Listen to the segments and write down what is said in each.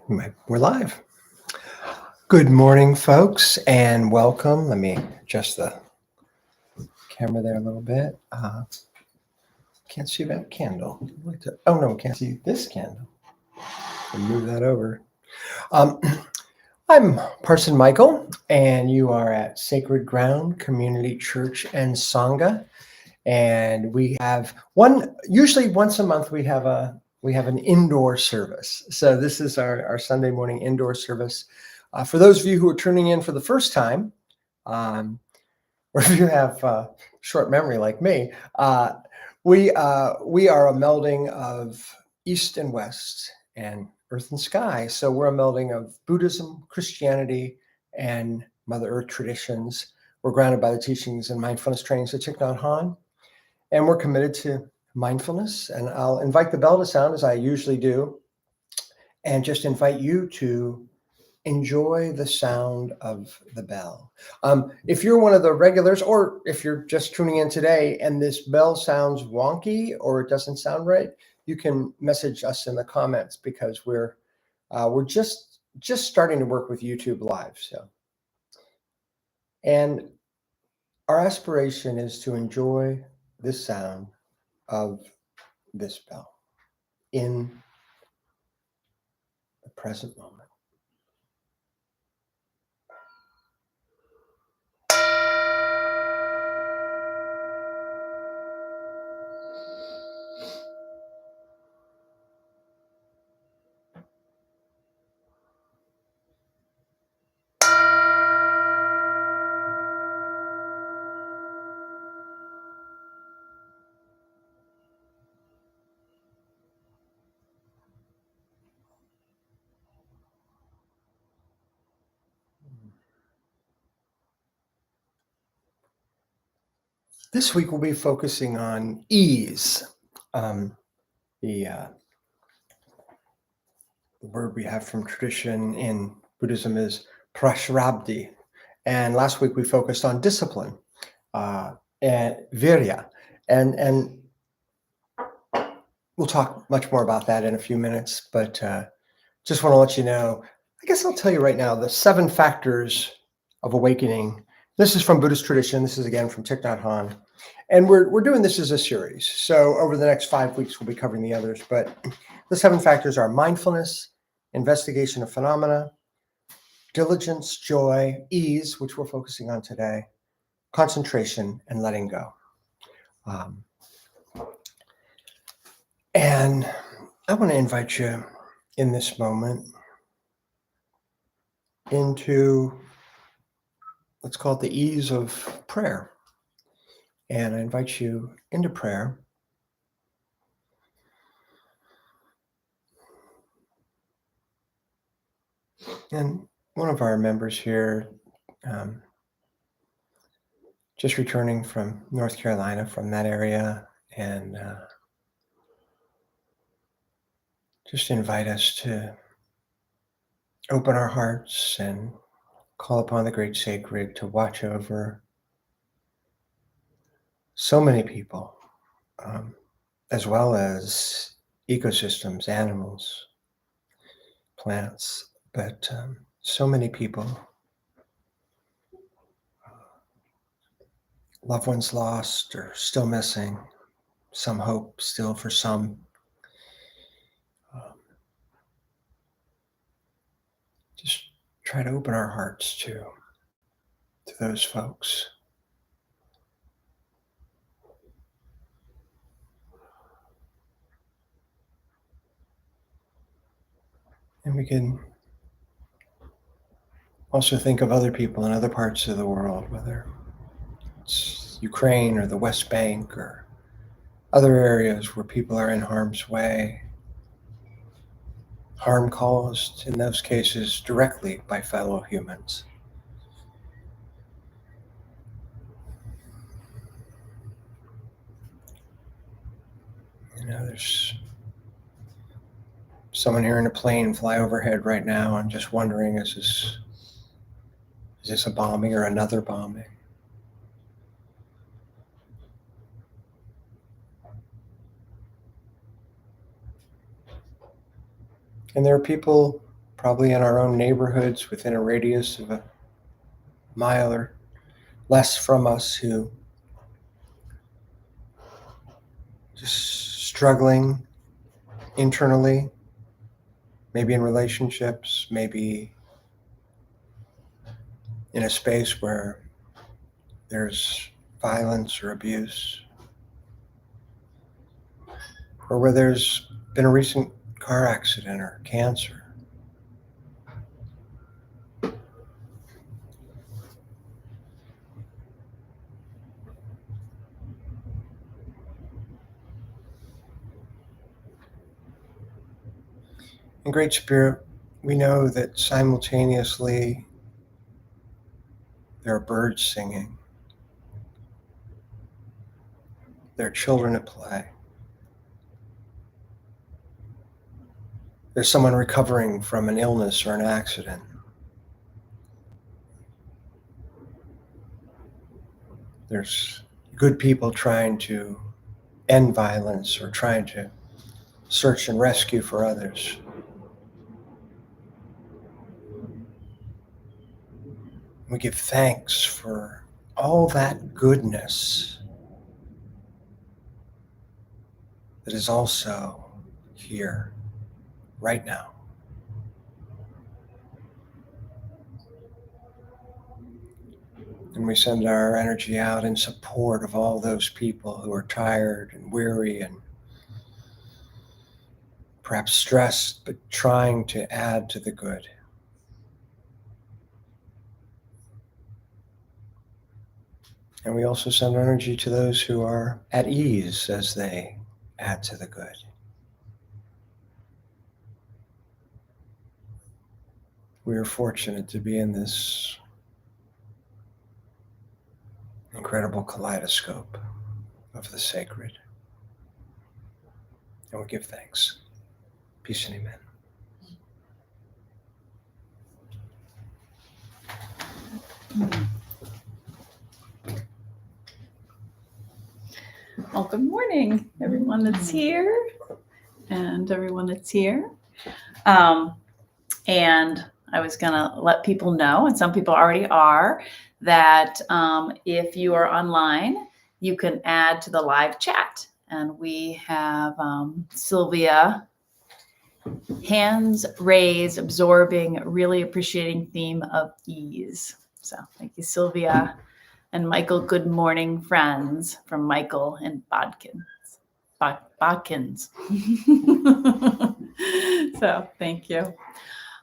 We're live. Good morning, folks, and welcome. Let me adjust the camera there a little bit. Can't see that candle. Oh no, can't see this candle. Move that over. Um, I'm Parson Michael, and you are at Sacred Ground Community Church and Sangha. And we have usually once a month we have an indoor service. So this is our Sunday morning indoor service. For those of you who are tuning in for the first time, or if you have short memory like me, we are a melding of East and West and Earth and Sky. So we're a melding of Buddhism, Christianity, and Mother Earth traditions. We're grounded by the teachings and mindfulness trainings of Thich Nhat Hanh. And we're committed to mindfulness. And I'll invite the bell to sound as I usually do, and just invite you to enjoy the sound of the bell. If you're one of the regulars, or if you're just tuning in today and this bell sounds wonky or it doesn't sound right, you can message us in the comments because we're just starting to work with YouTube Live. So, and our aspiration is to enjoy this sound of this bell in the present moment. This week we'll be focusing on ease. The word we have from tradition in Buddhism is prashrabdhi. And last week we focused on discipline and virya. And we'll talk much more about that in a few minutes, but just want to let you know, I guess I'll tell you right now, the 7 factors of awakening. This is from Buddhist tradition. This is again from Thich Nhat Hanh. And we're doing this as a series. So over the next 5 weeks, we'll be covering the others. But the 7 factors are mindfulness, investigation of phenomena, diligence, joy, ease, which we're focusing on today, concentration, and letting go. And I want to invite you in this moment into, let's call it the ease of prayer. And I invite you into prayer. And one of our members here, just returning from North Carolina, from that area, and just invite us to open our hearts and call upon the Great Sacred to watch over so many people, as well as ecosystems, animals, plants, but so many people, loved ones lost or still missing, some hope still for some. Just try to open our hearts to those folks. And we can also think of other people in other parts of the world, whether it's Ukraine or the West Bank or other areas where people are in harm's way, harm caused in those cases directly by fellow humans. You know, there's someone hearing a plane fly overhead right now and just wondering, is this a bombing or another bombing? And there are people probably in our own neighborhoods within a radius of a mile or less from us, who just struggling internally, maybe in relationships, maybe in a space where there's violence or abuse, or where there's been a recent car accident or cancer. In Great Spirit, we know that simultaneously there are birds singing, there are children at play, there's someone recovering from an illness or an accident. There's good people trying to end violence or trying to search and rescue for others. We give thanks for all that goodness that is also here right now. And we send our energy out in support of all those people who are tired and weary and perhaps stressed, but trying to add to the good. And we also send energy to those who are at ease as they add to the good. We are fortunate to be in this incredible kaleidoscope of the sacred. And we give thanks. Peace and amen. Well, good morning, everyone that's here and everyone that's here. And I was going to let people know, and some people already are, that if you are online, you can add to the live chat. And we have Sylvia, hands raised, absorbing, really appreciating theme of ease. So thank you, Sylvia. And Michael, good morning, friends, from Michael and Bodkins. So thank you.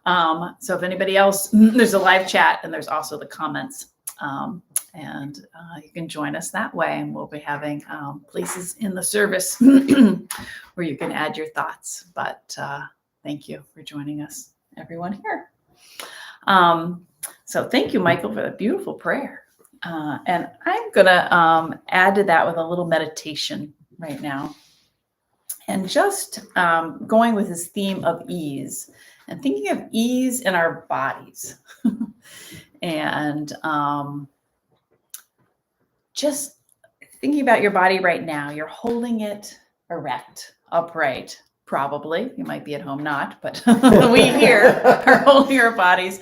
So if anybody else, there's a live chat and there's also the comments. And you can join us that way. And we'll be having places in the service where you can add your thoughts. But thank you for joining us, everyone here. So thank you, Michael, for the beautiful prayer. And I'm going to add to that with a little meditation right now. And just going with this theme of ease and thinking of ease in our bodies. And just thinking about your body right now. You're holding it erect, upright, probably. You might be at home not, but we here are holding our bodies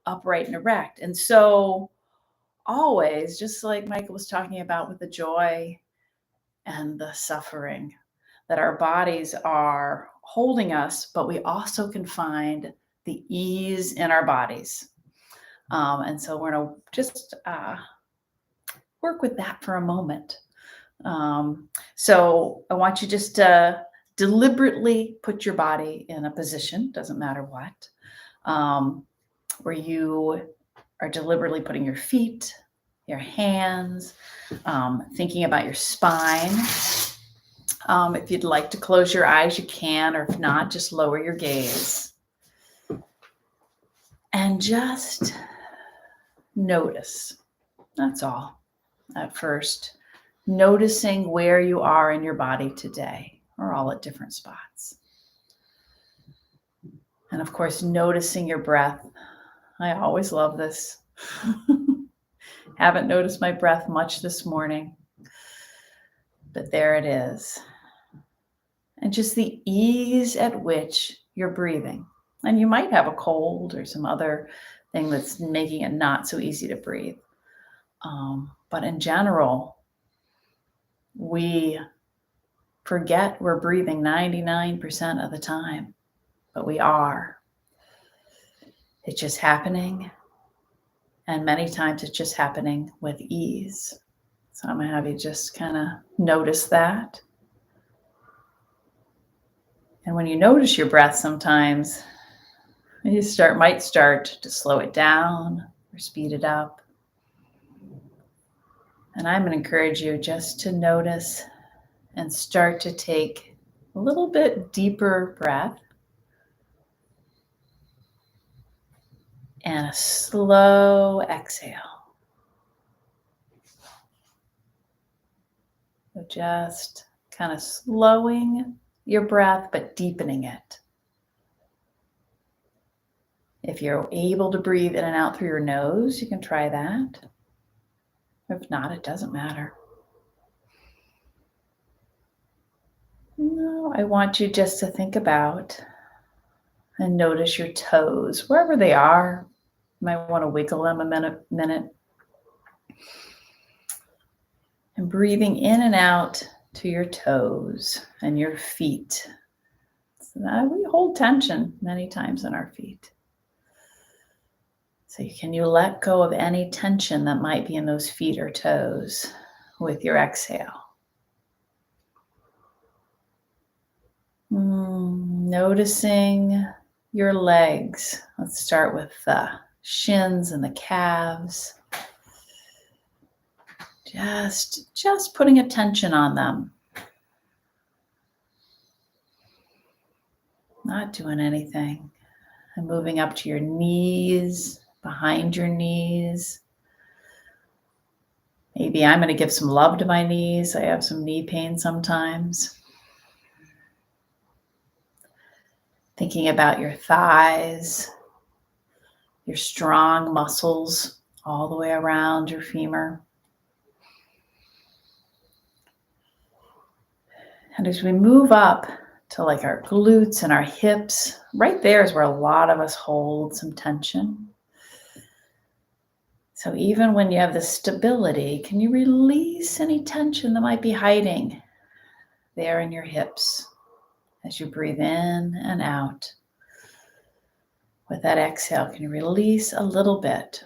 upright and erect. And so always, just like Michael was talking about with the joy and the suffering, that our bodies are holding us, but we also can find the ease in our bodies. And so we're going to just work with that for a moment. So I want you just to deliberately put your body in a position, doesn't matter what, where you are deliberately putting your feet, your hands, thinking about your spine. If you'd like to close your eyes, you can, or if not, just lower your gaze. And just notice. That's all. At first, noticing where you are in your body today. We're all at different spots. And of course, noticing your breath. I always love this. Haven't noticed my breath much this morning, but there it is. And just the ease at which you're breathing. And you might have a cold or some other thing that's making it not so easy to breathe. But in general, we forget we're breathing 99% of the time, but we are. It's just happening. And many times it's just happening with ease. So I'm going to have you just kind of notice that. And when you notice your breath sometimes, you might start to slow it down or speed it up. And I'm going to encourage you just to notice and start to take a little bit deeper breath and a slow exhale. So just kind of slowing your breath, but deepening it. If you're able to breathe in and out through your nose, you can try that. If not, it doesn't matter. No, I want you just to think about and notice your toes, wherever they are. You might want to wiggle them a minute. And breathing in and out to your toes and your feet. So that we hold tension many times in our feet. So can you let go of any tension that might be in those feet or toes with your exhale? Noticing your legs. Let's start with the shins and the calves. Just putting attention on them. Not doing anything. And moving up to your knees, behind your knees. Maybe I'm going to give some love to my knees. I have some knee pain sometimes. Thinking about your thighs, your strong muscles all the way around your femur. And as we move up to like our glutes and our hips, right there is where a lot of us hold some tension. So even when you have the stability, can you release any tension that might be hiding there in your hips as you breathe in and out? With that exhale, can you release a little bit?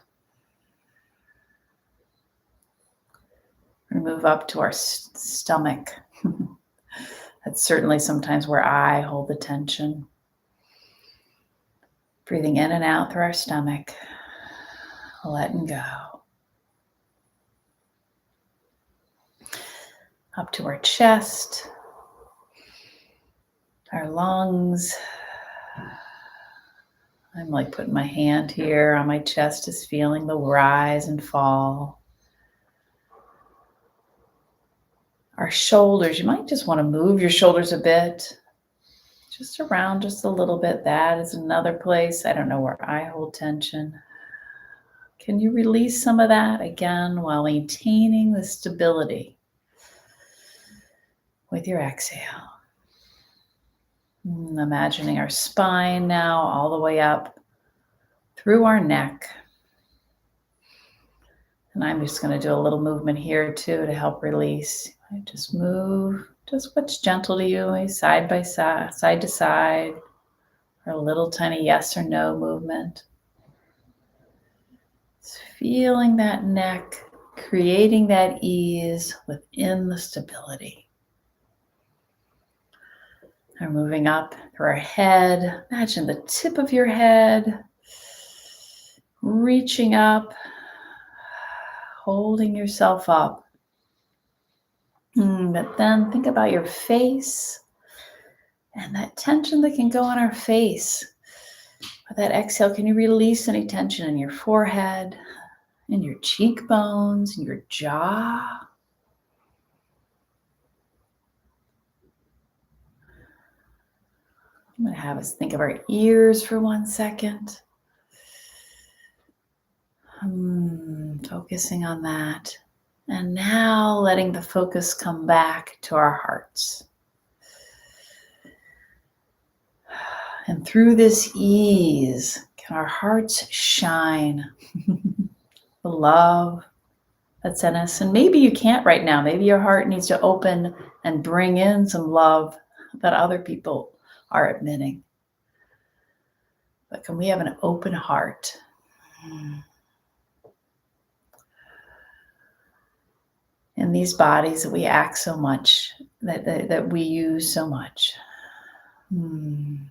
And move up to our stomach. That's certainly sometimes where I hold the tension. Breathing in and out through our stomach, letting go. Up to our chest, our lungs. I'm like putting my hand here on my chest, just feeling the rise and fall. Our shoulders, you might just want to move your shoulders a bit, just around just a little bit. That is another place, I don't know, where I hold tension. Can you release some of that again while maintaining the stability with your exhale? Imagining our spine now all the way up through our neck. And I'm just going to do a little movement here too to help release. Just move, just what's gentle to you, side by side, side to side, or a little tiny yes or no movement. Just feeling that neck, creating that ease within the stability. And moving up through our head. Imagine the tip of your head reaching up, holding yourself up. But then think about your face and that tension that can go on our face. With that exhale, can you release any tension in your forehead, in your cheekbones, in your jaw? I'm going to have us think of our ears for 1 second. Focusing on that. And now letting the focus come back to our hearts. And through this ease, can our hearts shine the love that's in us? And maybe you can't right now. Maybe your heart needs to open and bring in some love that other people are admitting. But can we have an open heart? In these bodies that we act so much, that we use so much. Can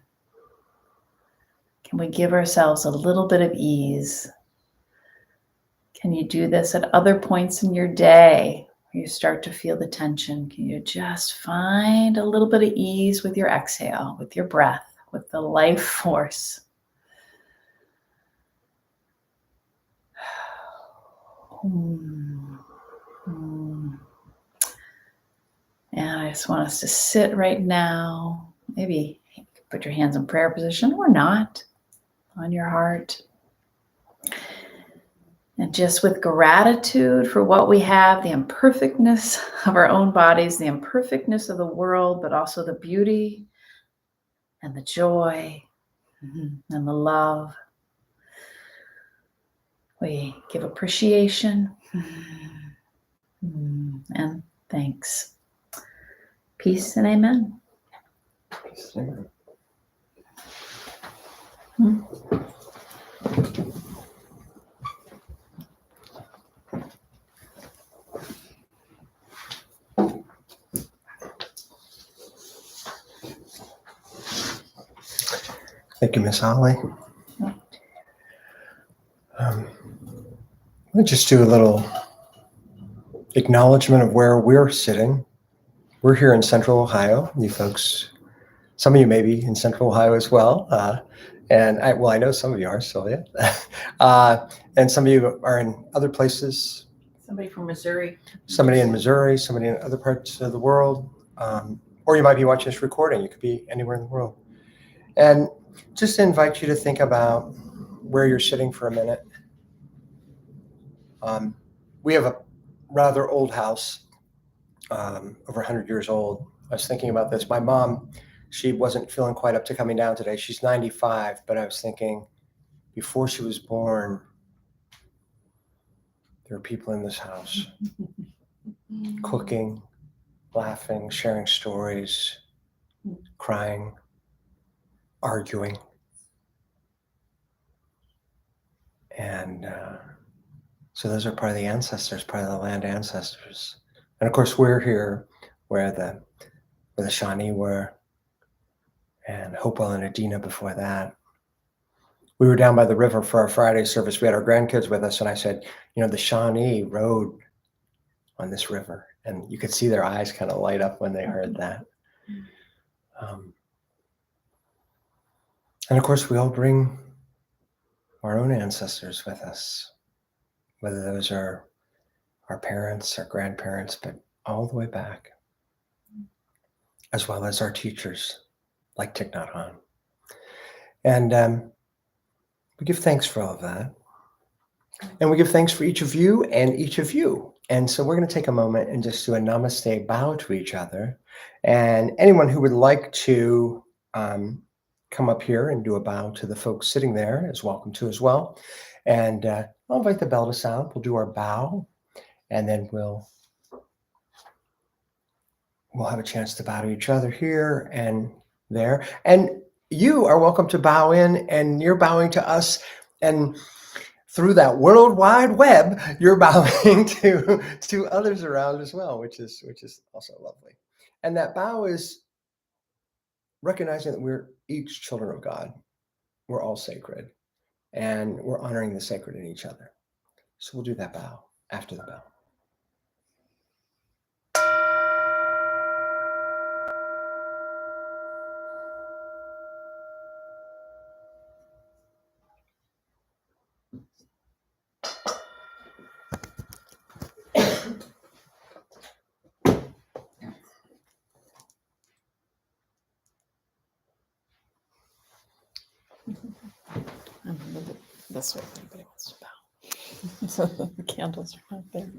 we give ourselves a little bit of ease? Can you do this at other points in your day where you start to feel the tension? Can you just find a little bit of ease with your exhale, with your breath, with the life force? And I just want us to sit right now. Maybe put your hands in prayer position or not, on your heart. And just with gratitude for what we have, the imperfectness of our own bodies, the imperfectness of the world, but also the beauty and the joy and the love. We give appreciation and thanks. Peace and amen. Peace and amen. Thank you, Miss Holly. Let me just do a little acknowledgement of where we're sitting. We're here in Central Ohio. You folks, some of you may be in Central Ohio as well. I know some of you are, Sylvia. And some of you are in other places. Somebody from Missouri. Somebody in Missouri, somebody in other parts of the world. Or you might be watching this recording. You could be anywhere in the world. And just to invite you to think about where you're sitting for a minute. We have a rather old house, over 100 years old. I was thinking about this. My mom, she wasn't feeling quite up to coming down today. She's 95, but I was thinking before she was born, there were people in this house cooking, laughing, sharing stories, crying, arguing. And so those are part of the ancestors, part of the land ancestors. And of course, we're here where the Shawnee were, and Hopewell and Adina before that. We were down by the river for our Friday service. We had our grandkids with us, and I said, the Shawnee rode on this river, and you could see their eyes kind of light up when they heard that. And of course, we all bring our own ancestors with us, whether those are our parents, our grandparents, but all the way back, as well as our teachers, like Thich Nhat Hanh. And we give thanks for all of that. And we give thanks for each of you and each of you. And so we're going to take a moment and just do a namaste bow to each other. And anyone who would like to come up here and do a bow to the folks sitting there is welcome to as well. And I'll invite the bell to sound. We'll do our bow, and then we'll have a chance to bow to each other here and there. And you are welcome to bow in, and you're bowing to us. And through that World Wide Web, you're bowing to others around as well, which is also lovely. And that bow is recognizing that we're each children of God. We're all sacred, and we're honoring the sacred in each other. So we'll do that bow after the bell. I'm a little bit this way if anybody wants to bow. So the candles are not there.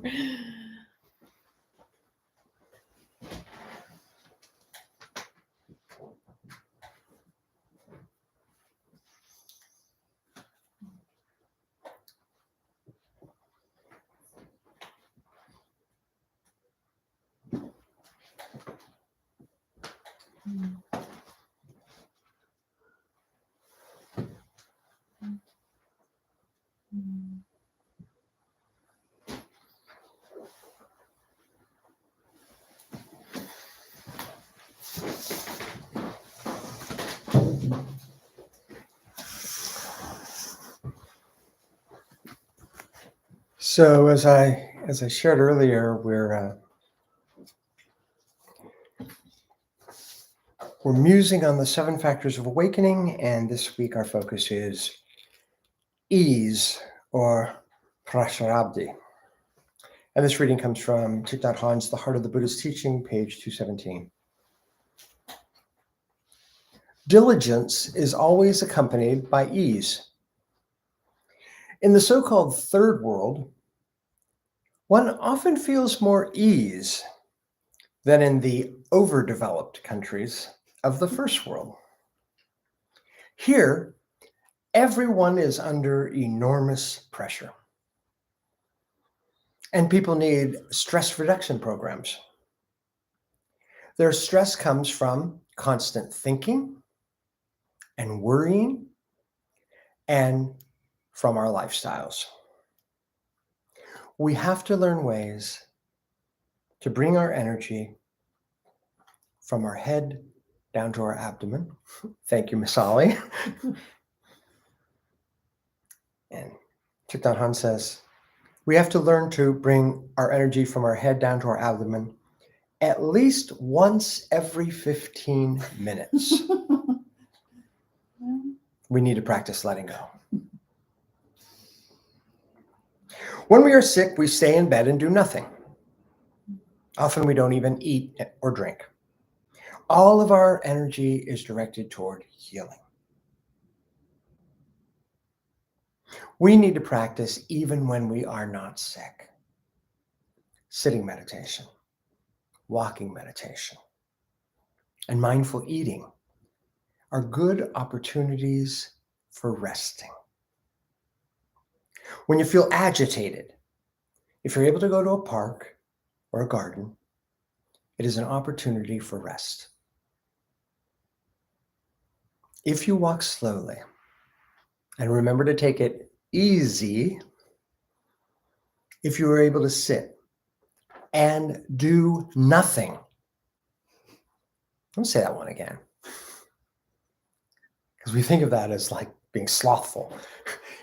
So as I shared earlier, we're musing on the 7 factors of awakening, and this week our focus is ease, or prasarabdhi. And this reading comes from Thich Nhat Hanh's The Heart of the Buddha's Teaching, page 217. Diligence is always accompanied by ease. In the so-called third world, one often feels more ease than in the overdeveloped countries of the first world. Here, everyone is under enormous pressure, and people need stress reduction programs. Their stress comes from constant thinking and worrying, and from our lifestyles. We have to learn ways to bring our energy from our head down to our abdomen. Thank you, Miss Ollie. And Thich Nhat Hanh says, we have to learn to bring our energy from our head down to our abdomen at least once every 15 minutes. We need to practice letting go. When we are sick, we stay in bed and do nothing. Often we don't even eat or drink. All of our energy is directed toward healing. We need to practice even when we are not sick. Sitting meditation, walking meditation, and mindful eating are good opportunities for resting. When you feel agitated, if you're able to go to a park or a garden, it is an opportunity for rest. If you walk slowly, and remember to take it easy, if you are able to sit and do nothing. Let me say that one again, because we think of that as like being slothful.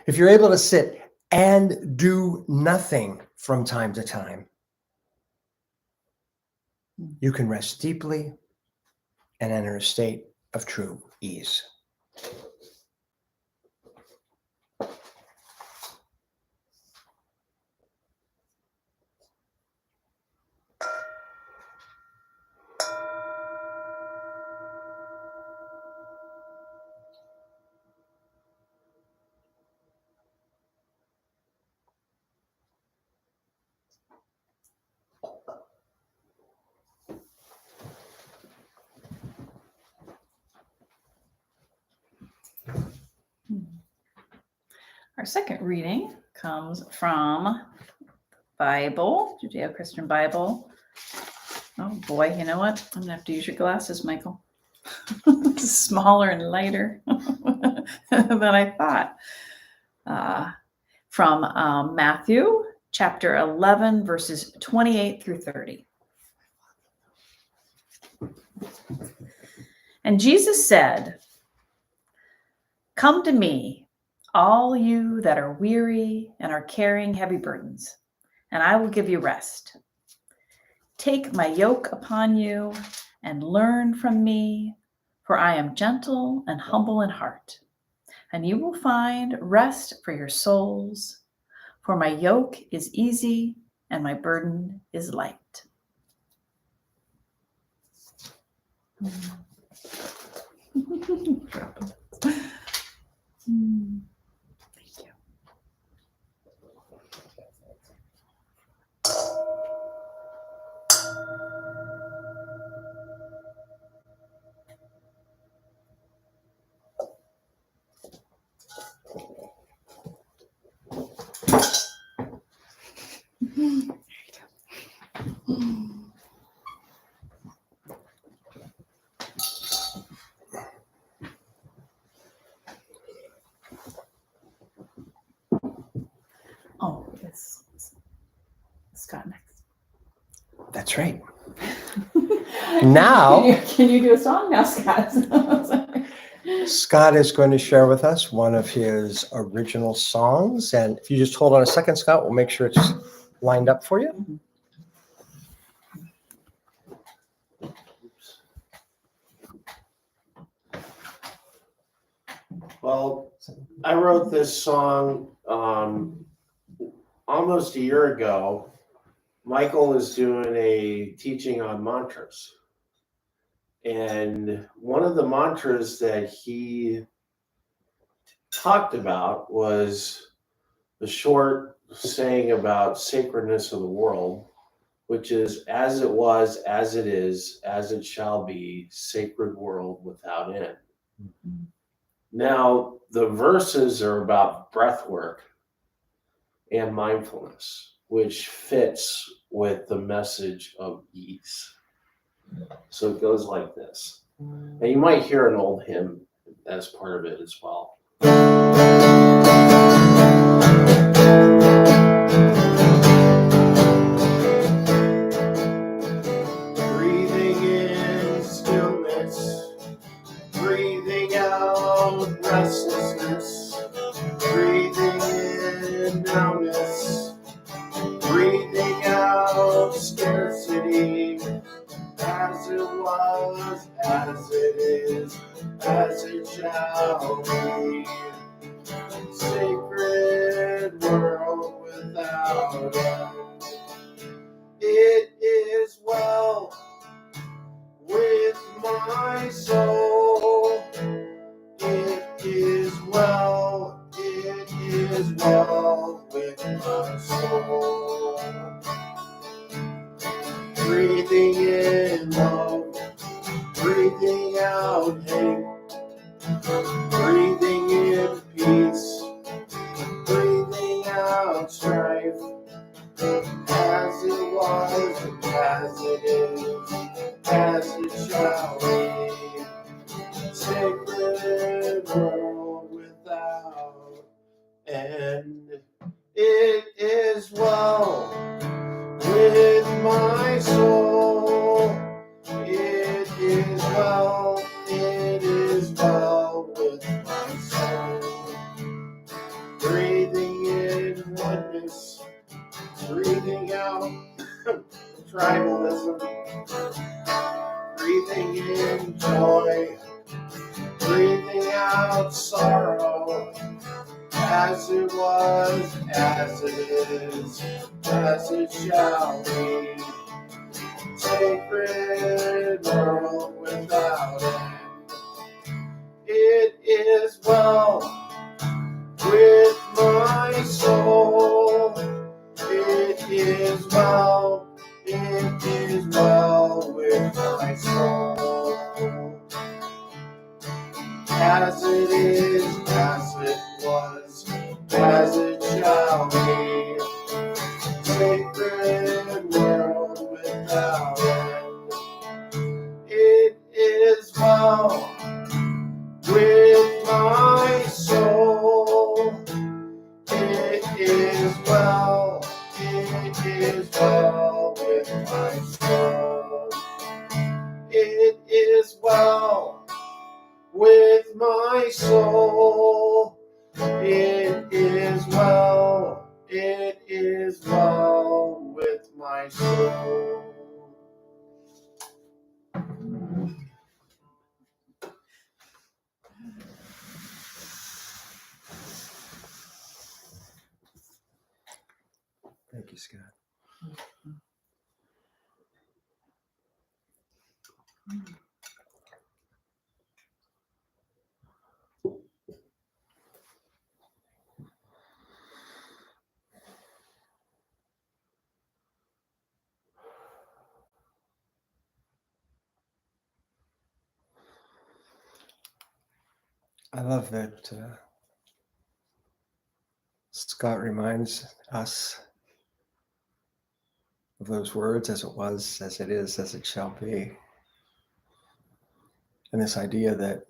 If you're able to sit and do nothing from time to time, you can rest deeply and enter a state of true ease. Our second reading comes from Bible, Judeo-Christian Bible. Oh boy, you know what? I'm gonna have to use your glasses, Michael. It's smaller and lighter than I thought. From Matthew chapter 11, verses 28 through 30. And Jesus said, "Come to me, all you that are weary and are carrying heavy burdens, and I will give you rest. Take my yoke upon you and learn from me, for I am gentle and humble in heart, and you will find rest for your souls. For my yoke is easy and my burden is light." Thank you. Oh, it's Scott next. That's right. Now, Can you do a song now, Scott? Scott is going to share with us one of his original songs. And if you just hold on a second, Scott, we'll make sure it's lined up for you. Well, I wrote this song almost a year ago. Michael is doing a teaching on mantras. And one of the mantras that he talked about was the short saying about sacredness of the world, which is as it was, as it is, as it shall be, sacred world without end. Mm-hmm. Now, the verses are about breath work and mindfulness, which fits with the message of ease. So it goes like this. And you might hear an old hymn as part of it as well. Breathing in stillness, breathing out restlessness, breathing in nowness, breathing out scarcity, as it was, as it is, as it shall be. Sacred world without end. It is well with my soul. It is well, it is well with my soul. Breathing in love, breathing out hate, breathing in peace, breathing out strife, as it was and as it is, as it shall be. Sacred world without end. It is well with my soul. It is well, it is well with my soul. Breathing in oneness, breathing out tribalism, breathing in joy, breathing out sorrow, as it was, as it is, as it shall be. Sacred world without end. It is well with my soul. It is well, it is well with my soul. As it is, as it was, as it shall be. Sacred world without end. It is well with my soul. It is well, it is well with my soul. It is well with my soul. It is well, it is well with my soul. Thank you, Scott. I love that Scott reminds us of those words, as it was, as it is, as it shall be. And this idea that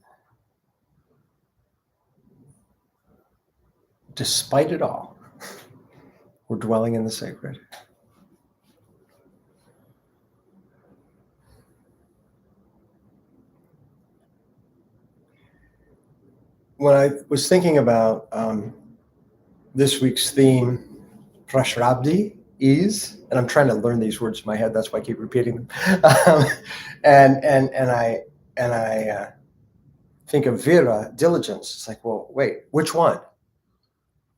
despite it all, we're dwelling in the sacred. when I was thinking about this week's theme, Prashrabdi, ease, and I'm trying to learn these words in my head. That's why I keep repeating them. And I think of Vira, diligence. It's like, well, wait, which one?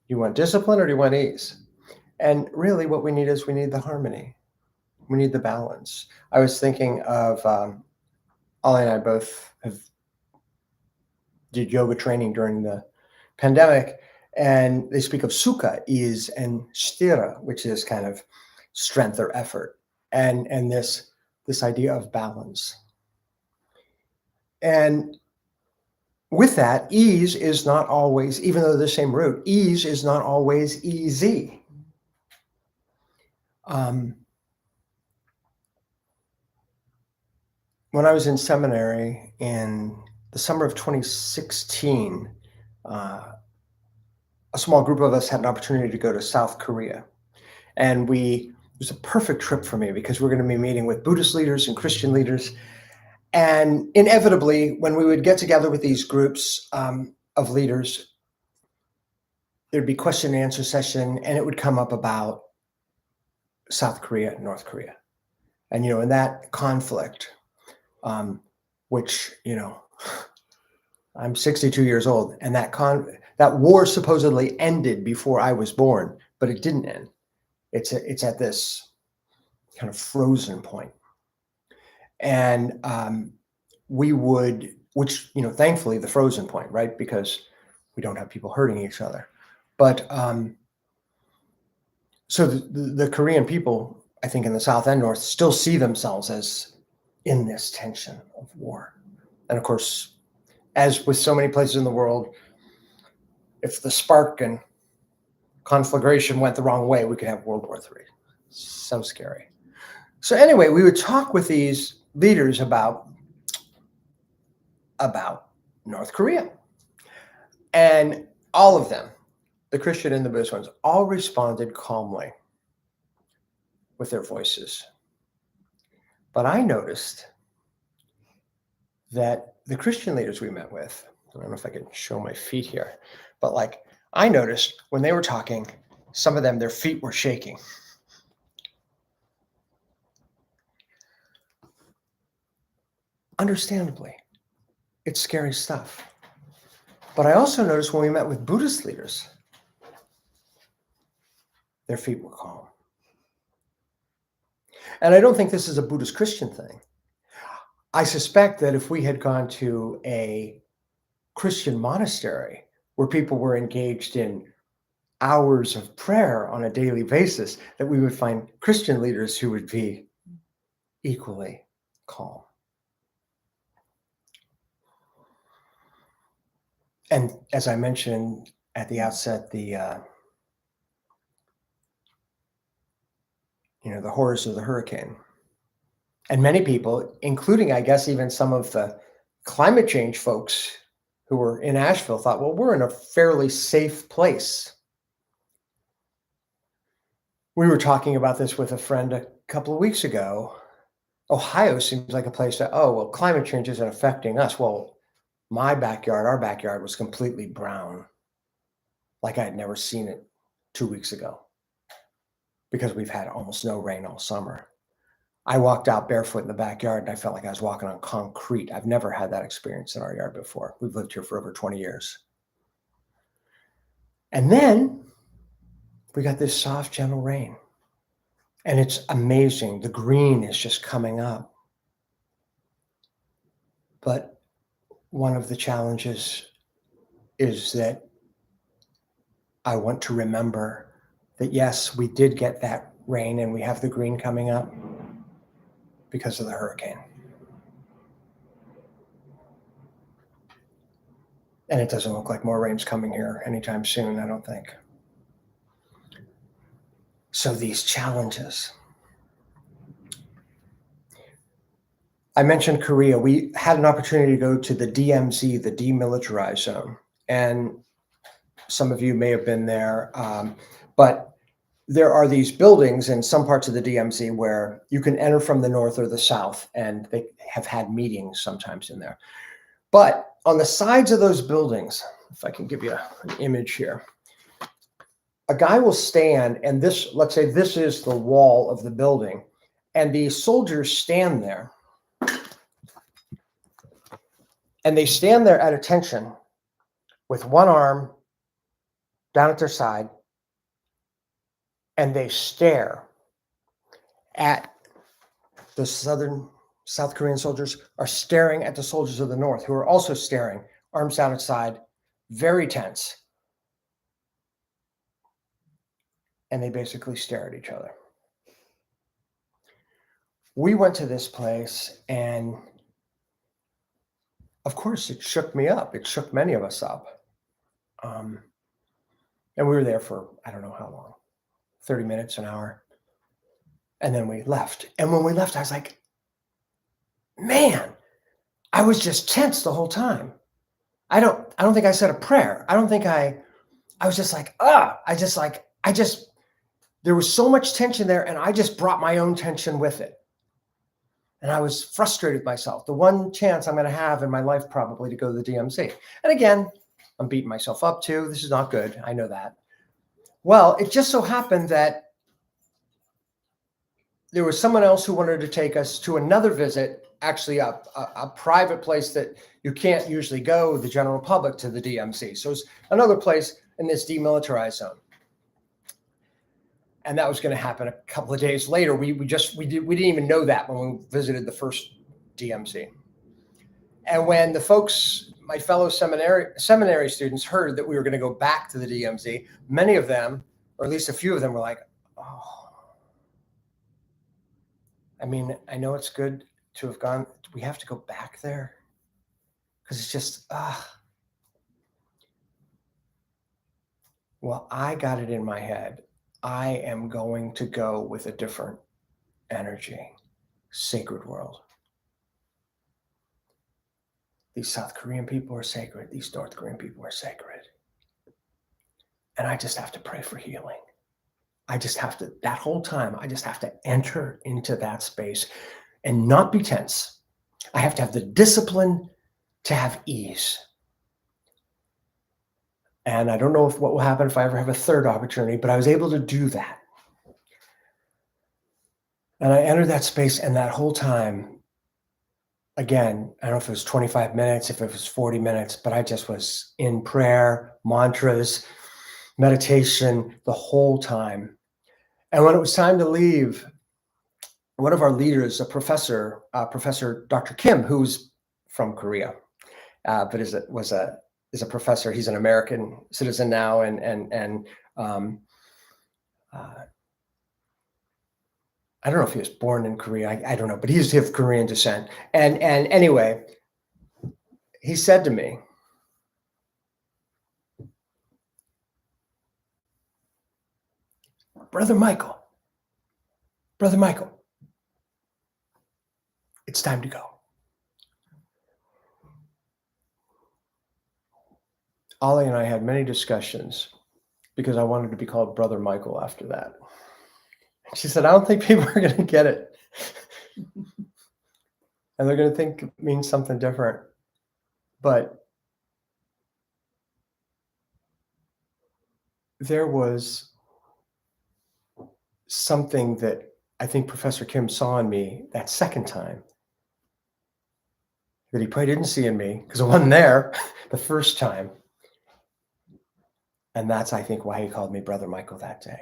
You want discipline or do you want ease? And really, what we need is we need the harmony. We need the balance. I was thinking of Ollie and I both did yoga training during the pandemic, and they speak of sukha, ease, and sthira, which is kind of strength or effort, and this idea of balance. And with that, ease is not always, even though they're the same root, ease is not always easy. When I was in seminary in the summer of 2016, a small group of us had an opportunity to go to South Korea. And it was a perfect trip for me because we're going to be meeting with Buddhist leaders and Christian leaders. And inevitably, when we would get together with these groups of leaders, there'd be question and answer session, and it would come up about South Korea and North Korea. And, in that conflict, which, I'm 62 years old, and that war supposedly ended before I was born, but it didn't end. It's at this kind of frozen point. And we would, which, thankfully the frozen point, right? Because we don't have people hurting each other. But so the Korean people, I think in the South and North, still see themselves as in this tension of war. And of course, as with so many places in the world, if the spark and conflagration went the wrong way, we could have World War III. So scary. So anyway, we would talk with these leaders about North Korea. And all of them, the Christian and the Buddhist ones, all responded calmly with their voices. But I noticed that the Christian leaders we met with, I don't know if I can show my feet here, but I noticed when they were talking, some of them, their feet were shaking. Understandably, it's scary stuff. But I also noticed when we met with Buddhist leaders, their feet were calm. And I don't think this is a Buddhist Christian thing. I suspect that if we had gone to a Christian monastery where people were engaged in hours of prayer on a daily basis, that we would find Christian leaders who would be equally calm. And as I mentioned at the outset, the horrors of the hurricane. And many people, including, I guess, even some of the climate change folks who were in Asheville, thought, well, we're in a fairly safe place. We were talking about this with a friend a couple of weeks ago. Ohio seems like a place that, climate change isn't affecting us. Well, our backyard was completely brown, like I had never seen it 2 weeks ago, because we've had almost no rain all summer. I walked out barefoot in the backyard and I felt like I was walking on concrete. I've never had that experience in our yard before. We've lived here for over 20 years. And then we got this soft, gentle rain. And it's amazing. The green is just coming up. But one of the challenges is that I want to remember that, yes, we did get that rain and we have the green coming up because of the hurricane. And it doesn't look like more rain's coming here anytime soon, I don't think. So these challenges. I mentioned Korea. We had an opportunity to go to the DMZ, the demilitarized zone. And some of you may have been there, but there are these buildings in some parts of the DMZ where you can enter from the north or the south, and they have had meetings sometimes in there. But on the sides of those buildings, if I can give you an image here. A guy will stand, and this, let's say this is the wall of the building, and the soldiers stand there. And they stand there at attention with one arm down at their side, and they stare at the South Korean soldiers are staring at the soldiers of the North, who are also staring, arms down at side, very tense. And they basically stare at each other. We went to this place, and of course, it shook me up. It shook many of us up. And we were there for, I don't know how long, 30 minutes, an hour. And then we left. And when we left, I was like, man, I was just tense the whole time. I don't think I said a prayer. I was just like, there was so much tension there, and I just brought my own tension with it. And I was frustrated with myself. The one chance I'm going to have in my life probably to go to the DMZ. And again, I'm beating myself up too. This is not good. I know that. Well, it just so happened that there was someone else who wanted to take us to another visit, actually a private place that you can't usually go, the general public, to the DMZ. So it's another place in this demilitarized zone. And that was going to happen a couple of days later. We didn't even know that when we visited the first DMZ. And when the folks, my fellow seminary students, heard that we were going to go back to the DMZ, many of them, or at least a few of them, were like, "Oh, I mean, I know it's good to have gone. Do we have to go back there? Because it's just, Well, I got it in my head. I am going to go with a different energy, sacred world. These South Korean people are sacred. These North Korean people are sacred. And I just have to pray for healing. That whole time, I just have to enter into that space and not be tense. I have to have the discipline to have ease. And I don't know what will happen if I ever have a third opportunity, but I was able to do that. And I entered that space, and that whole time, again, I don't know if it was 25 minutes, if it was 40 minutes, but I just was in prayer, mantras, meditation the whole time. And when it was time to leave, one of our leaders, a professor, Professor Dr. Kim, who's from Korea, but is a professor. He's an American citizen now, and I don't know if he was born in Korea. I don't know, but he's of Korean descent. And anyway, he said to me, Brother Michael, it's time to go. Ollie and I had many discussions because I wanted to be called Brother Michael after that. She said, I don't think people are going to get it. And they're going to think it means something different. But there was something that I think Professor Kim saw in me that second time that he probably didn't see in me because I wasn't there the first time. And that's, I think, why he called me Brother Michael that day.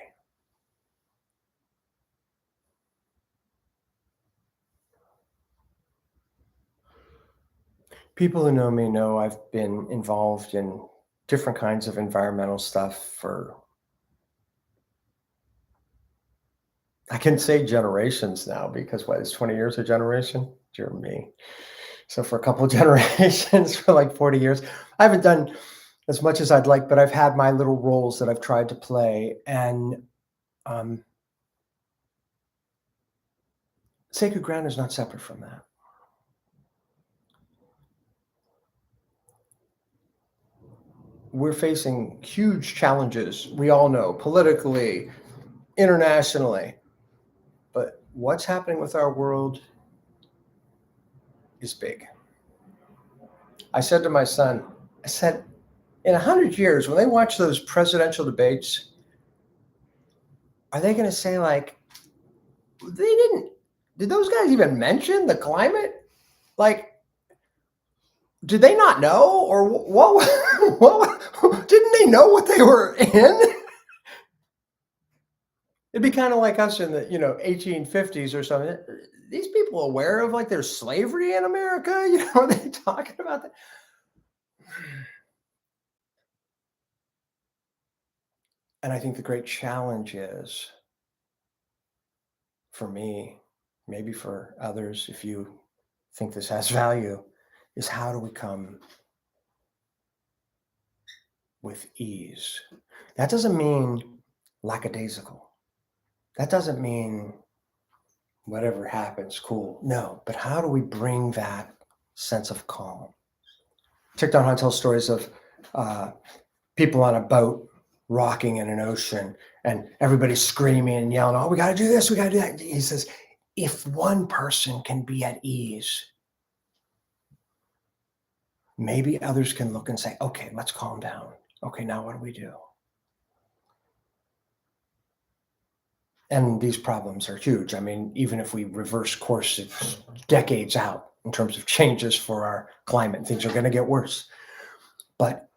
People who know me know I've been involved in different kinds of environmental stuff for, I can say generations now, because what is 20 years a generation? Dear me. So for a couple of generations, for like 40 years, I haven't done as much as I'd like, but I've had my little roles that I've tried to play. And sacred ground is not separate from that. We're facing huge challenges, we all know, politically, internationally. But what's happening with our world is big. I said to my son, I said, in 100 years, when they watch those presidential debates, are they going to say like, did those guys even mention the climate? Like, did they not know, or what? Didn't they know what they were in? It'd be kind of like us in the 1850s or something. These people aware of like there's slavery in America? Are they talking about that? And I think the great challenge is, for me, maybe for others, if you think this has value, is how do we come with ease? That doesn't mean lackadaisical. That doesn't mean whatever happens, cool. No, but how do we bring that sense of calm? Thich Nhat Hanh tells stories of people on a boat rocking in an ocean and everybody's screaming and yelling, oh, we got to do this, we got to do that. He says, if one person can be at ease, maybe others can look and say, okay, let's calm down. Okay, now what do we do? And these problems are huge. I mean, even if we reverse course, it's decades out in terms of changes for our climate, things are going to get worse. But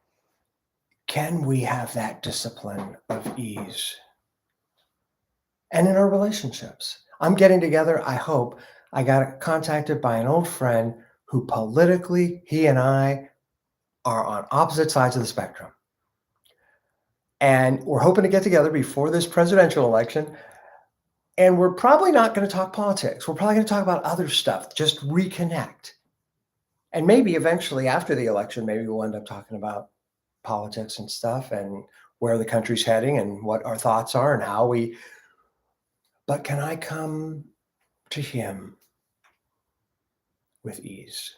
can we have that discipline of ease? And in our relationships, I'm getting together, I hope. I got contacted by an old friend who politically, he and I are on opposite sides of the spectrum. And we're hoping to get together before this presidential election. And we're probably not going to talk politics. We're probably going to talk about other stuff, just reconnect. And maybe eventually after the election, maybe we'll end up talking about politics and stuff and where the country's heading and what our thoughts are and how we, but can I come to him with ease?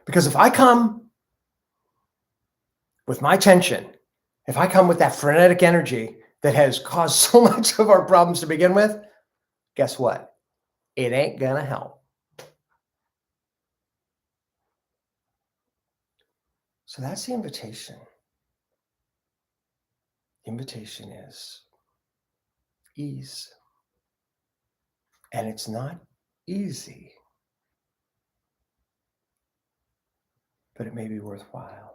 Because if I come with my tension, if I come with that frenetic energy that has caused so much of our problems to begin with, guess what? It ain't gonna help. So that's the invitation. The invitation is ease. And it's not easy, but it may be worthwhile.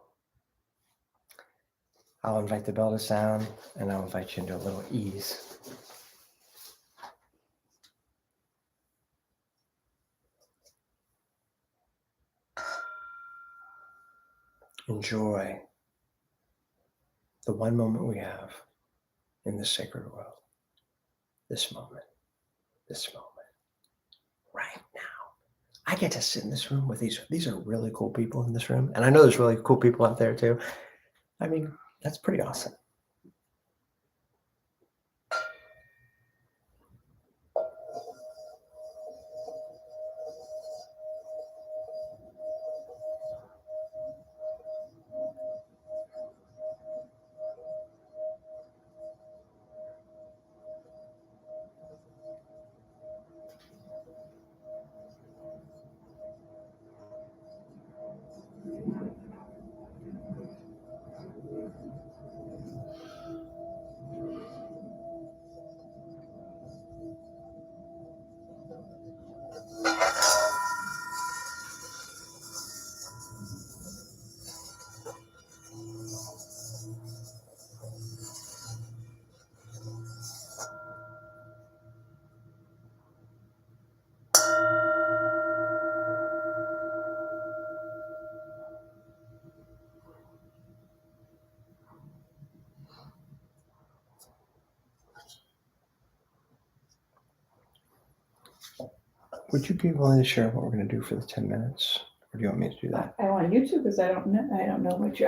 I'll invite the bell to sound, and I'll invite you into a little ease. Enjoy the one moment we have in this sacred world. This moment, right now. I get to sit in this room with these are really cool people in this room. And I know there's really cool people out there too. I mean, that's pretty awesome. Would you be willing to share what we're going to do for the 10 minutes? Or do you want me to do that? I want you to, because I don't know what you.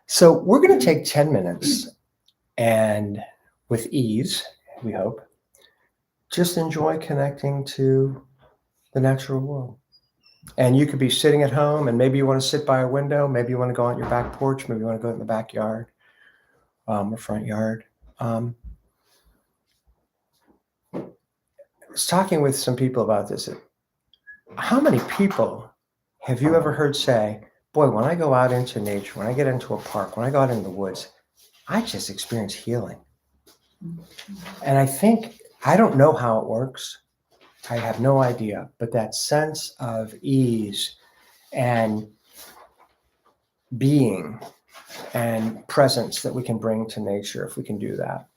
So we're going to take 10 minutes and with ease, we hope, just enjoy connecting to the natural world. And you could be sitting at home and maybe you want to sit by a window. Maybe you want to go out your back porch. Maybe you want to go out in the backyard or front yard. I was talking with some people about this. How many people have you ever heard say, boy, when I go out into nature, when I get into a park, when I go out into the woods, I just experience healing. And I think, I don't know how it works. I have no idea, but that sense of ease and being and presence that we can bring to nature if we can do that.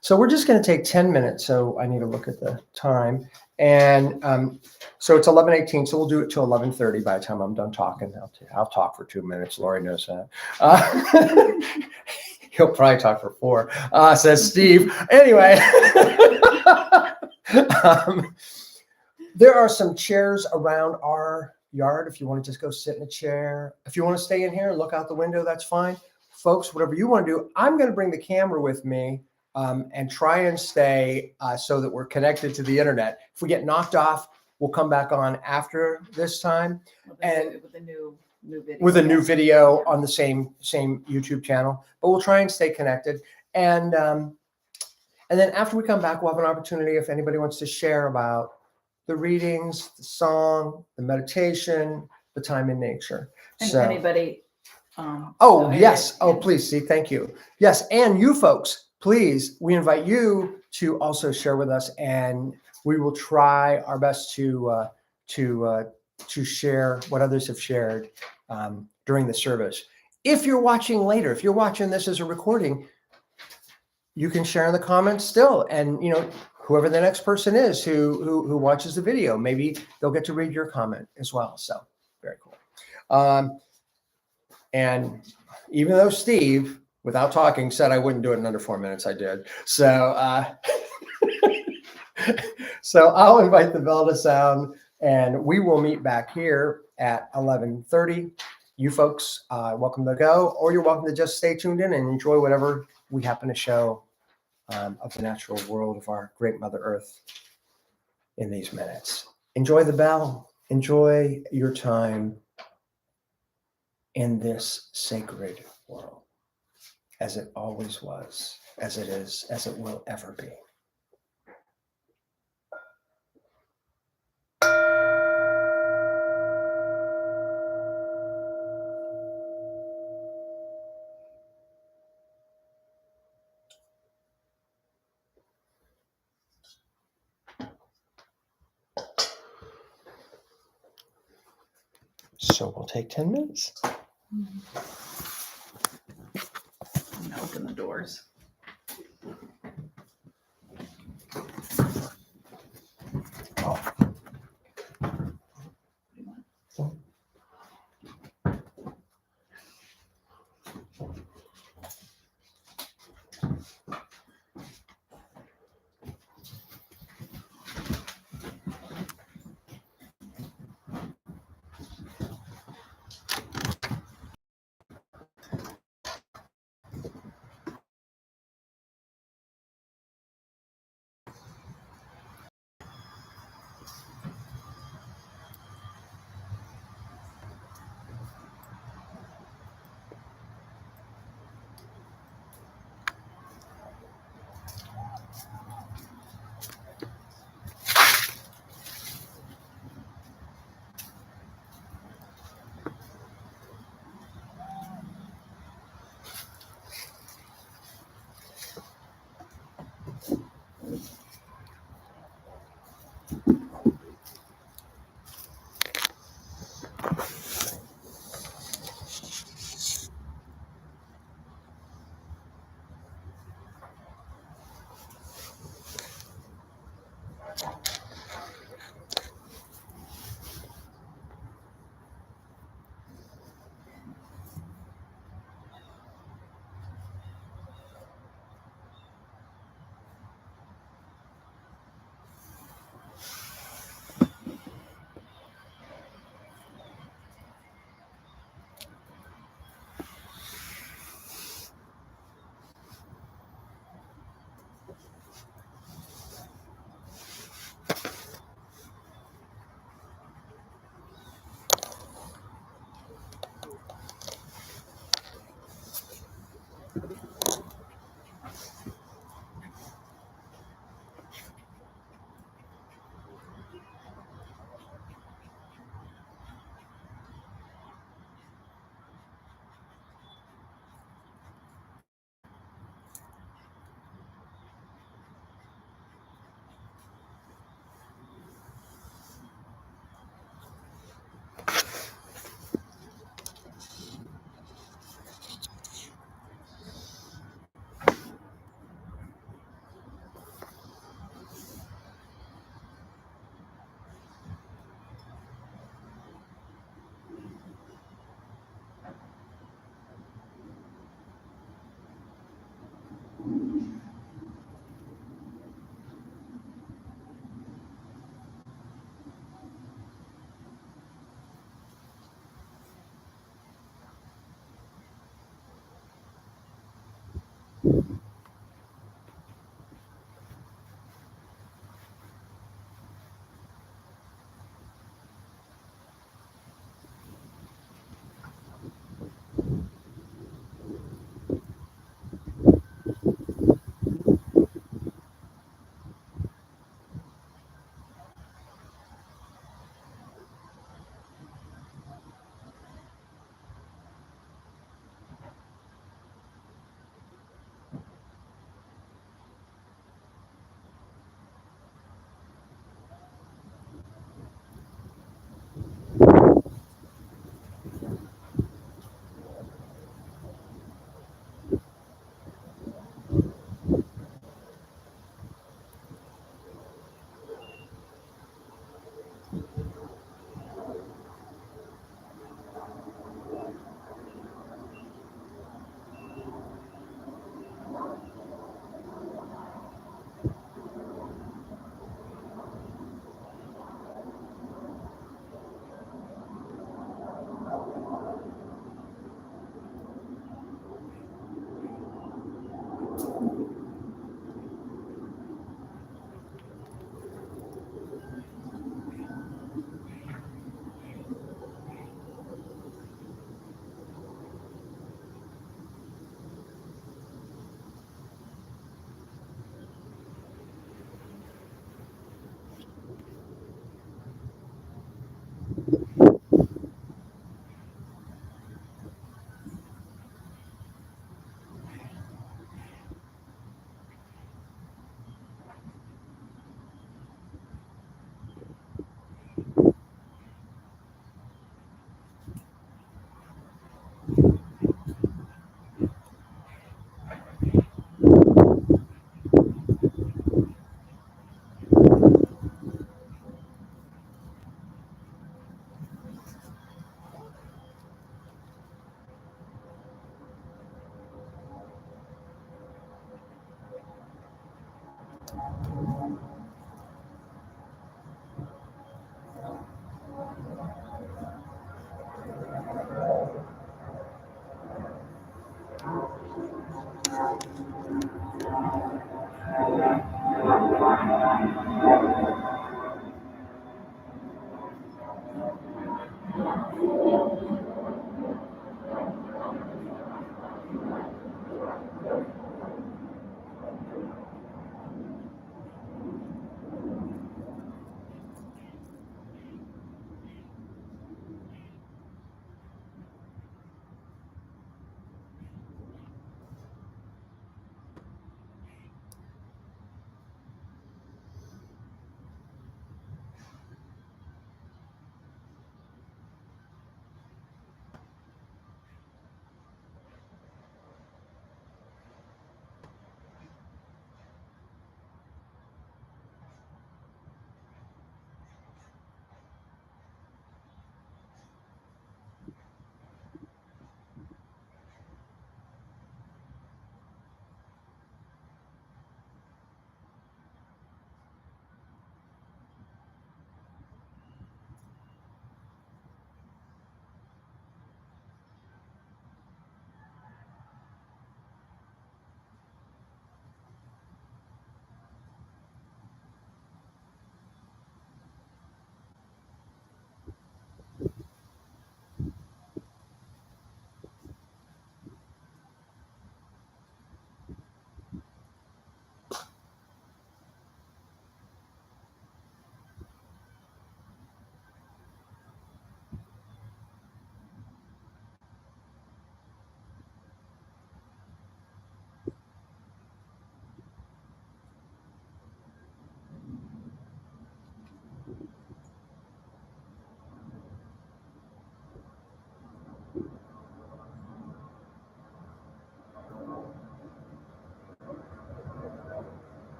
So we're just going to take 10 minutes. So I need to look at the time. And so it's 11:18. So we'll do it till 11:30 by the time I'm done talking. I'll talk for 2 minutes. Lori knows that. He'll probably talk for 4, says Steve. Anyway, there are some chairs around our yard if you want to just go sit in a chair. If you want to stay in here and look out the window, that's fine. Folks, whatever you want to do, I'm going to bring the camera with me and try and stay so that we're connected to the internet. If we get knocked off, we'll come back on after this time. And with the new video. With a new video on the same YouTube channel, but we'll try and stay connected. And then after we come back, we'll have an opportunity if anybody wants to share about the readings, the song, the meditation, the time in nature. And So, anybody. oh yes, oh please, see, thank you. Yes, and you folks, please, we invite you to also share with us, and we will try our best to share what others have shared during the service. If you're watching later, if you're watching this as a recording, you can share in the comments still. And whoever the next person is who watches the video, maybe they'll get to read your comment as well. So very cool. And even though Steve, without talking, said I wouldn't do it in under 4 minutes, I did. So so I'll invite the bell to sound, and we will meet back here at 11:30. You folks, welcome to go, or you're welcome to just stay tuned in and enjoy whatever we happen to show of the natural world of our great Mother Earth in these minutes. Enjoy the bell. Enjoy your time in this sacred world, as it always was, as it is, as it will ever be. So we'll take 10 minutes. I'm gonna open the doors.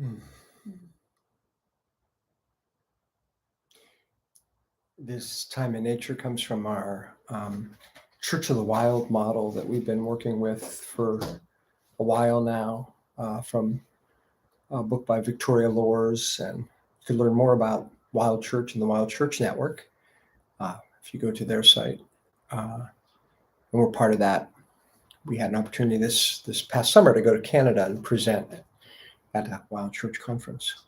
Hmm. This time in nature comes from our Church of the Wild model that we've been working with for a while now, from a book by Victoria Loors. And you can learn more about Wild Church and the Wild Church Network if you go to their site. And we're part of that. We had an opportunity this past summer to go to Canada and present at a Wild Church conference.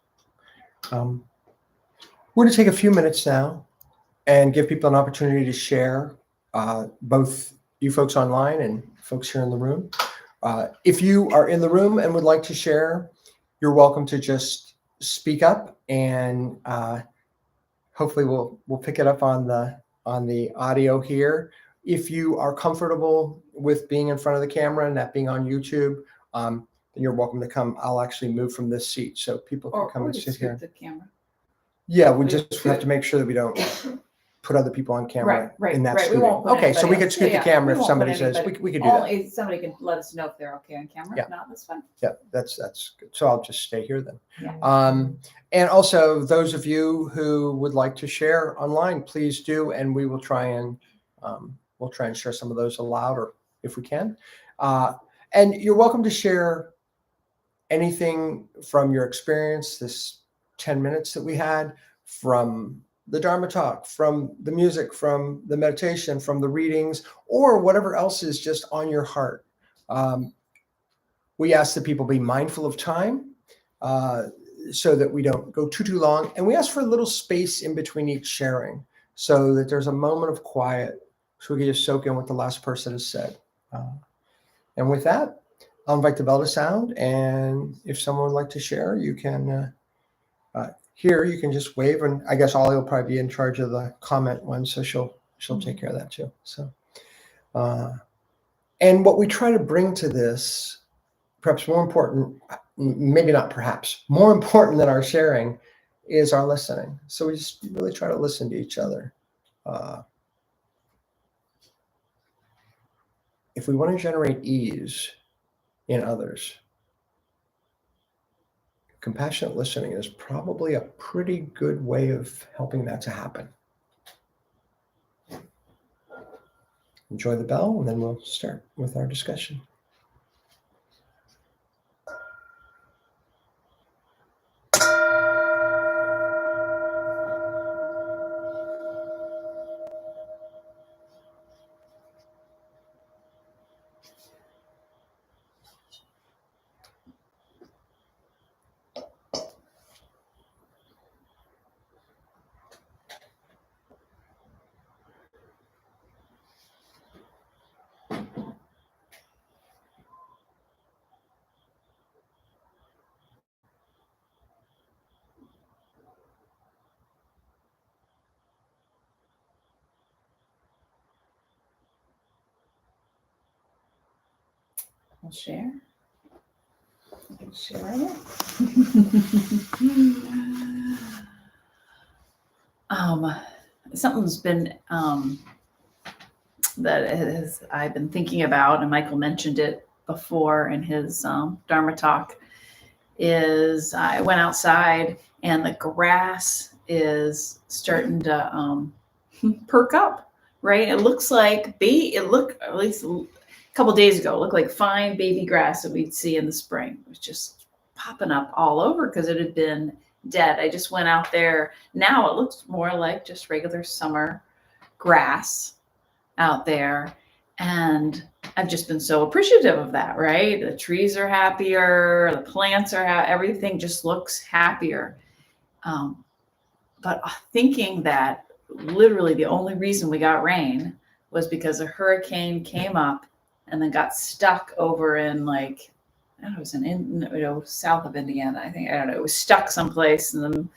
We're going to take a few minutes now and give people an opportunity to share, both you folks online and folks here in the room. If you are in the room and would like to share, you're welcome to just speak up, and hopefully we'll pick it up on the audio here. If you are comfortable with being in front of the camera and that being on YouTube, then you're welcome to come. I'll actually move from this seat so people can come and sit here. The camera. Yeah, we just have to make sure that we don't put other people on camera Right, in that right. We studio. won't put Okay, so we anybody could else. scoot Yeah, the camera we if won't somebody put says anybody- we could do that. Only somebody can let us know if they're okay on camera. Yeah. If not, that's fine. Yeah, that's good. So I'll just stay here then. Yeah. And also those of you who would like to share online, please do, and we will try and share some of those aloud, or if we can. And you're welcome to share anything from your experience, this 10 minutes that we had, from the Dharma talk, from the music, from the meditation, from the readings, or whatever else is just on your heart. We ask that people be mindful of time, so that we don't go too long. And we ask for a little space in between each sharing so that there's a moment of quiet so we can just soak in what the last person has said. And with that, I'll invite the bell to sound. And if someone would like to share, you can, here, you can just wave. And I guess Ollie will probably be in charge of the comment one. So she'll take care of that too. So, and what we try to bring to this, perhaps more important, maybe not perhaps, more important than our sharing, is our listening. So we just really try to listen to each other. If we want to generate ease in others, compassionate listening is probably a pretty good way of helping that to happen. Enjoy the bell, and then we'll start with our discussion. We'll share. Share it. Something's been I've been thinking about, and Michael mentioned it before in his Dharma talk, is I went outside and the grass is starting to perk up, right? It looks like at least a couple days ago, it looked like fine baby grass that we'd see in the spring. It was just popping up all over because it had been dead. I just went out there. Now it looks more like just regular summer grass out there. And I've just been so appreciative of that, right? The trees are happier, the plants are everything just looks happier. But thinking that literally the only reason we got rain was because a hurricane came up and then got stuck over in it was south of Indiana. It was stuck someplace in the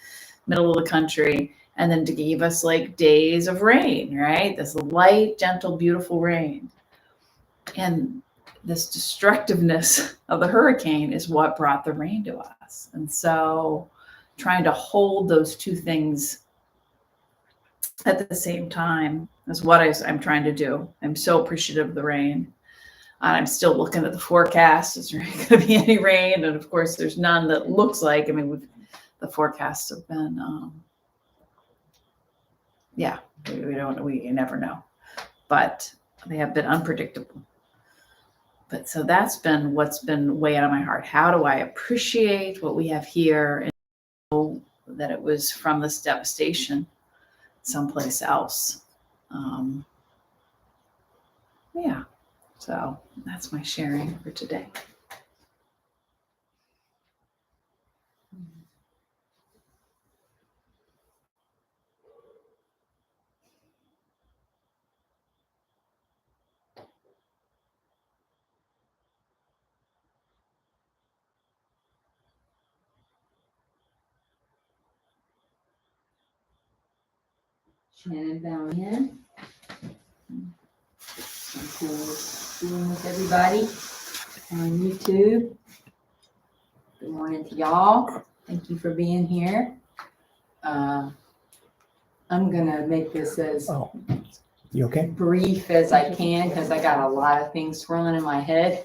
middle of the country, and then to give us like days of rain, right? This light, gentle, beautiful rain. And this destructiveness of the hurricane is what brought the rain to us. And so trying to hold those two things at the same time is what I'm trying to do. I'm so appreciative of the rain. I'm still looking at the forecast. Is there going to be any rain? And of course, there's none that looks like. I mean, the forecasts have been, yeah, we never know, but they have been unpredictable. But so that's been what's been weighing on my heart. How do I appreciate what we have here and know that it was from this devastation someplace else? Yeah. So that's my sharing for today. Shannon Valiant. I'm cool being with everybody on YouTube. Good morning to y'all. Thank you for being here. I'm gonna make this as Oh, you okay? brief as I can because I got a lot of things swirling in my head.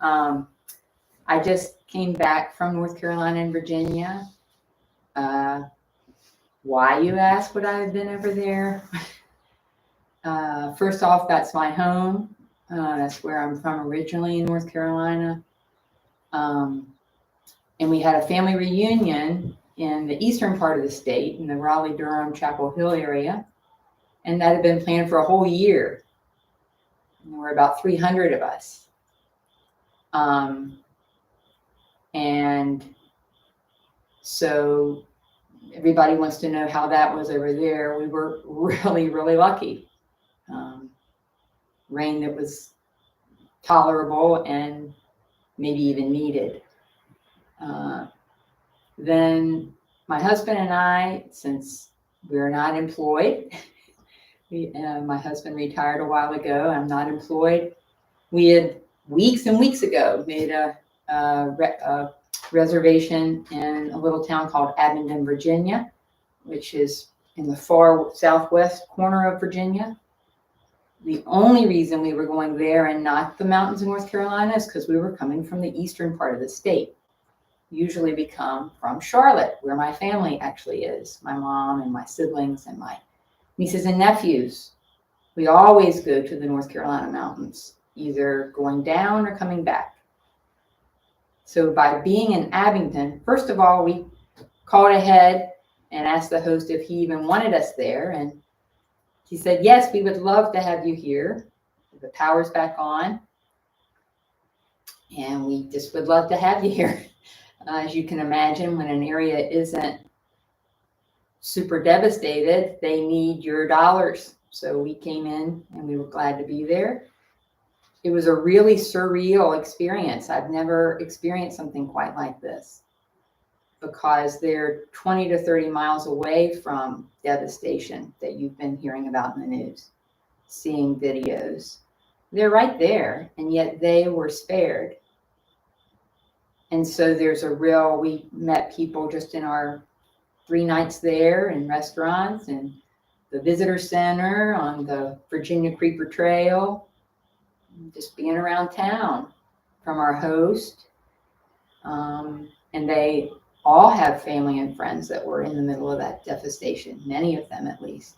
I just came back from North Carolina and Virginia. Why, you ask, would I have been over there? First off, that's my home. That's where I'm from originally in North Carolina. And we had a family reunion in the eastern part of the state, in the Raleigh-Durham, Chapel Hill area. And that had been planned for a whole year. And there were about 300 of us. And so everybody wants to know how that was over there. We were really, really lucky. Rain that was tolerable and maybe even needed. Then my husband and I, since we're not employed, my husband retired a while ago. I'm not employed. We had weeks and weeks ago made a reservation in a little town called Abingdon, Virginia, which is in the far southwest corner of Virginia. The only reason we were going there and not the mountains of North Carolina is because we were coming from the eastern part of the state. Usually we come from Charlotte, where my family actually is, my mom and my siblings and my nieces and nephews. We always go to the North Carolina mountains, either going down or coming back. So by being in Abingdon, first of all, we called ahead and asked the host if he even wanted us there. And he said, yes, we would love to have you here. The power's back on. And we just would love to have you here. As you can imagine, when an area isn't super devastated, they need your dollars. So we came in and we were glad to be there. It was a really surreal experience. I've never experienced something quite like this because they're 20 to 30 miles away from devastation that you've been hearing about in the news, seeing videos. They're right there, and yet they were spared. And so there's we met people just in our 3 nights there in restaurants and the visitor center on the Virginia Creeper Trail, just being around town from our host. And they all have family and friends that were in the middle of that devastation, many of them at least.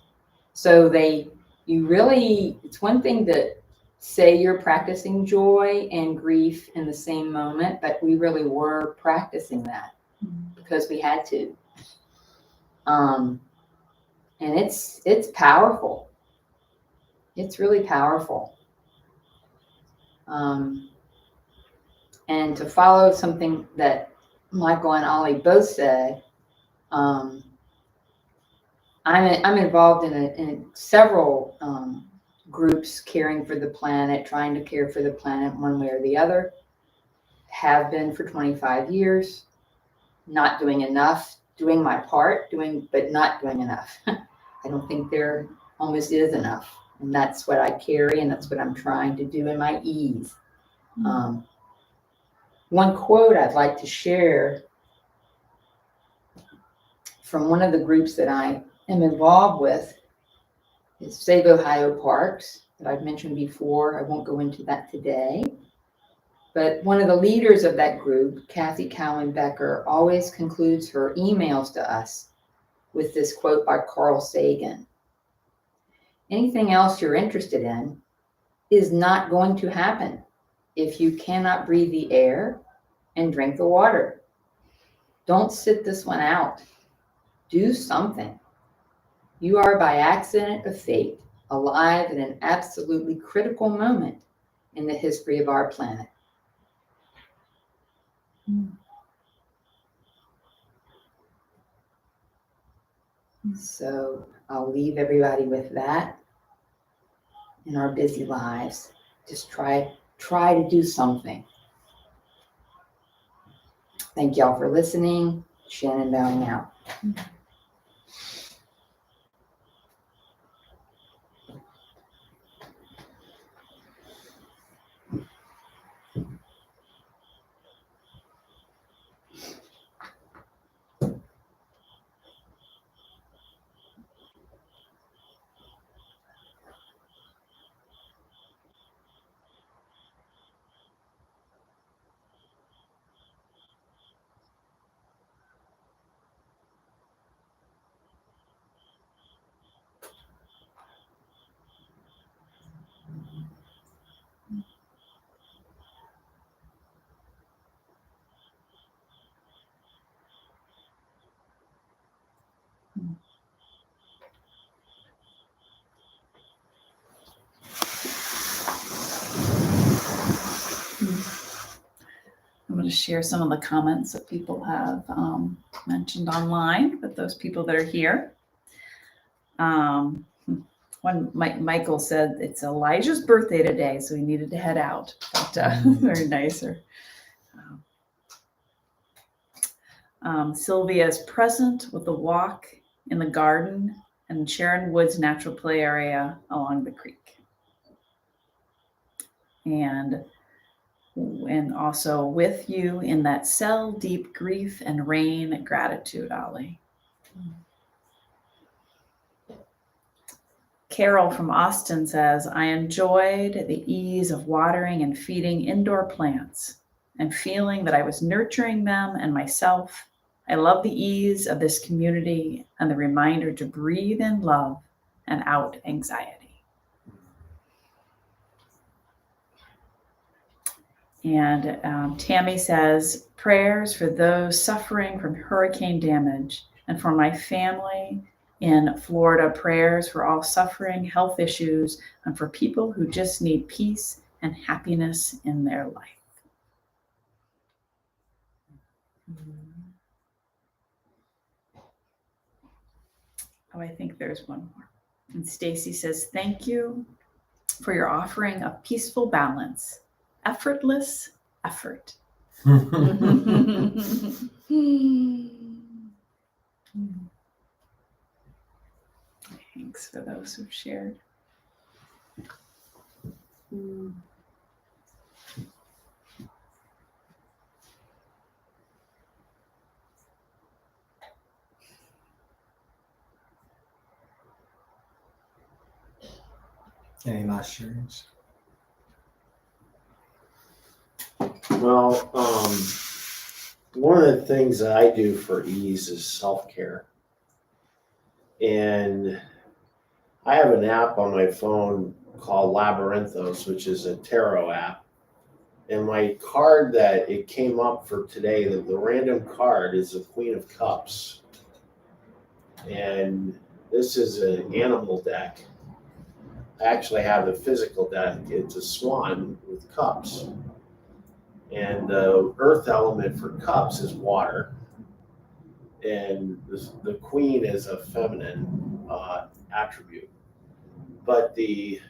So it's one thing to say you're practicing joy and grief in the same moment, but we really were practicing that because we had to. And it's powerful. It's really powerful. And to follow something that Michael and Ollie both said, I'm involved in several groups caring for the planet, trying to care for the planet one way or the other. Have been for 25 years, not doing enough, doing my part, but not doing enough. I don't think there almost is enough. And that's what I carry, and that's what I'm trying to do in my ease. One quote I'd like to share from one of the groups that I am involved with is Save Ohio Parks. that I've mentioned before. I won't go into that today. But one of the leaders of that group, Kathy Cowan Becker, always concludes her emails to us with this quote by Carl Sagan. Anything else you're interested in is not going to happen if you cannot breathe the air and drink the water. Don't sit this one out. Do something. You are by accident of fate alive at an absolutely critical moment in the history of our planet. So I'll leave everybody with that. In our busy lives, just try to do something. Thank y'all for listening. Shannon bowing out. I'm going to share some of the comments that people have mentioned online with those people that are here. Michael said it's Elijah's birthday today, so he needed to head out. But very nice. Sylvia is present with the walk in the garden and Sharon Woods natural play area along the creek. And also with you in that cell deep grief and rain gratitude, Ollie. Carol from Austin says, I enjoyed the ease of watering and feeding indoor plants and feeling that I was nurturing them and myself. I love the ease of this community and the reminder to breathe in love and out anxiety. And Tammy says, prayers for those suffering from hurricane damage and for my family in Florida, prayers for all suffering, health issues, and for people who just need peace and happiness in their life. Oh, I think there's one more. And Stacy says, thank you for your offering of peaceful balance. Effortless effort. Thanks for those who've shared. Any last sharings? Well, one of the things that I do for ease is self-care. And I have an app on my phone called Labyrinthos, which is a tarot app. And my card that it came up for today, the random card is the Queen of Cups. And this is an animal deck. I actually have the physical deck. It's a swan with cups. And the earth element for cups is water. And the queen is a feminine attribute. But the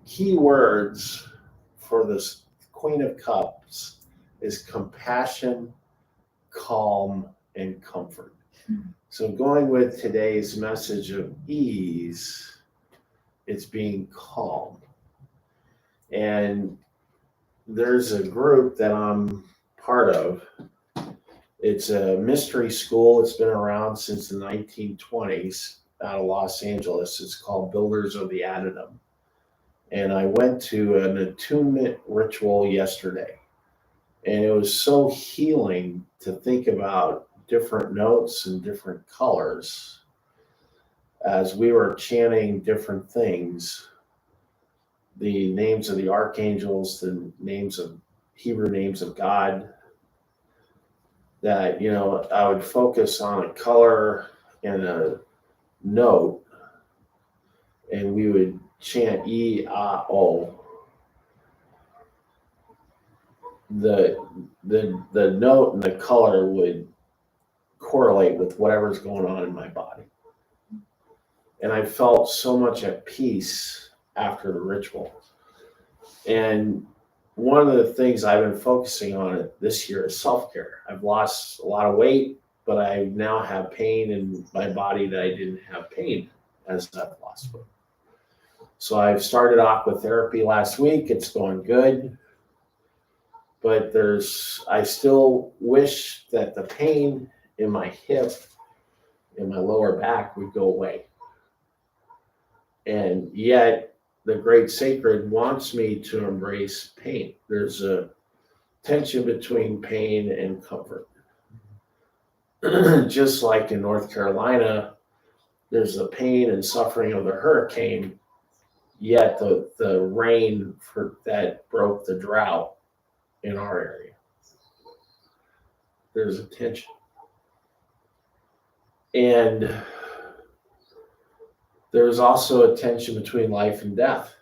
key words for this Queen of Cups is compassion, calm, and comfort. So going with today's message of ease, it's being calm. And there's a group that I'm part of. It's a mystery school. It's been around since the 1920s out of Los Angeles. It's called Builders of the Addendum. And I went to an attunement ritual yesterday. And it was so healing to think about different notes and different colors as we were chanting different things, the names of the archangels, the names of Hebrew names of God, that, I would focus on a color and a note, and we would chant E, A, O. The note and the color would correlate with whatever's going on in my body. And I felt so much at peace after the ritual. And one of the things I've been focusing on this year is self-care. I've lost a lot of weight, but I now have pain in my body that I didn't have pain as I've lost weight. So I've started aquatherapy last week. It's going good. But I still wish that the pain in my hip and my lower back would go away. And yet the Great Sacred wants me to embrace pain. There's a tension between pain and comfort. Just like in North Carolina, there's the pain and suffering of the hurricane, yet the rain that broke the drought in our area. There's a tension. And there's also a tension between life and death.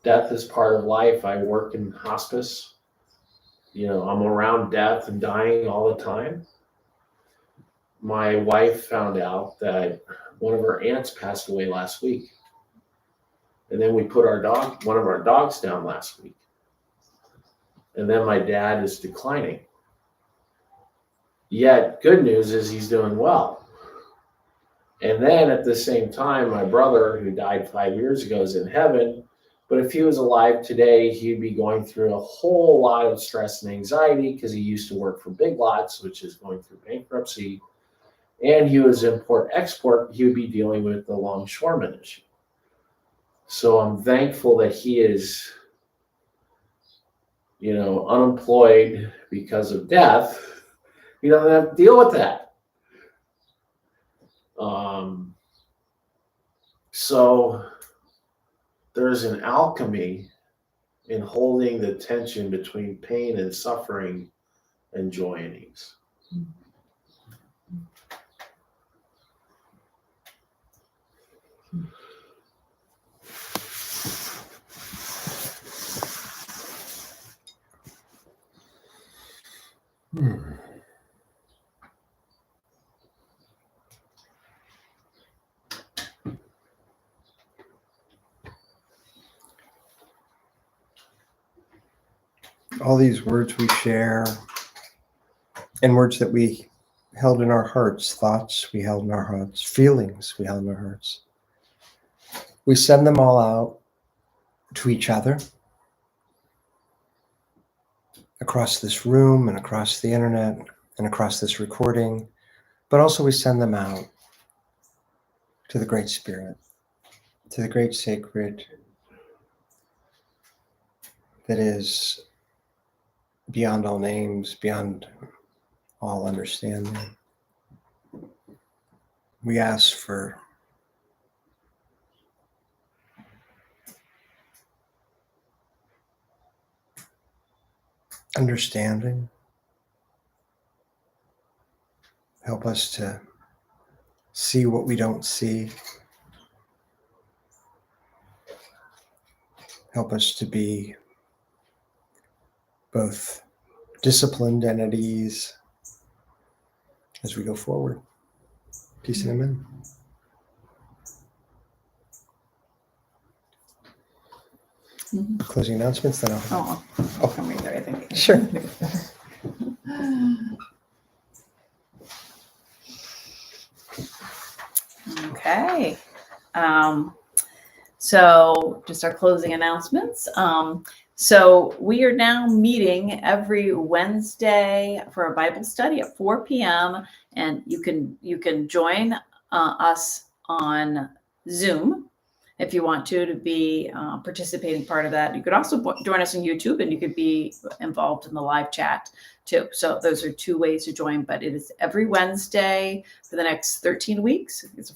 Death is part of life. I work in hospice. I'm around death and dying all the time. My wife found out that one of her aunts passed away last week. And then we put one of our dogs down last week. And then my dad is declining. Yet, good news is he's doing well. And then at the same time, my brother, who died 5 years ago, is in heaven. But if he was alive today, he'd be going through a whole lot of stress and anxiety because he used to work for Big Lots, which is going through bankruptcy. And he was import-export. He would be dealing with the longshoreman issue. So I'm thankful that he is, unemployed because of death. He doesn't have to deal with that. So there's an alchemy in holding the tension between pain and suffering and joy and ease. All these words we share and words that we held in our hearts, thoughts we held in our hearts, feelings we held in our hearts. We send them all out to each other across this room and across the internet and across this recording, but also we send them out to the Great Spirit, to the Great Sacred that is beyond all names, beyond all understanding. We ask for understanding. Help us to see what we don't see. Help us to be both disciplined and at ease as we go forward. Peace and amen. Closing announcements, then I'll come read there, I think. Sure. Okay. So just our closing announcements. So we are now meeting every Wednesday for a Bible study at 4 p.m. And you can join us on Zoom. if you want to be participating part of that. You could also join us on YouTube, and you could be involved in the live chat too. So those are 2 ways to join, but it is every Wednesday for the next 13 weeks. It's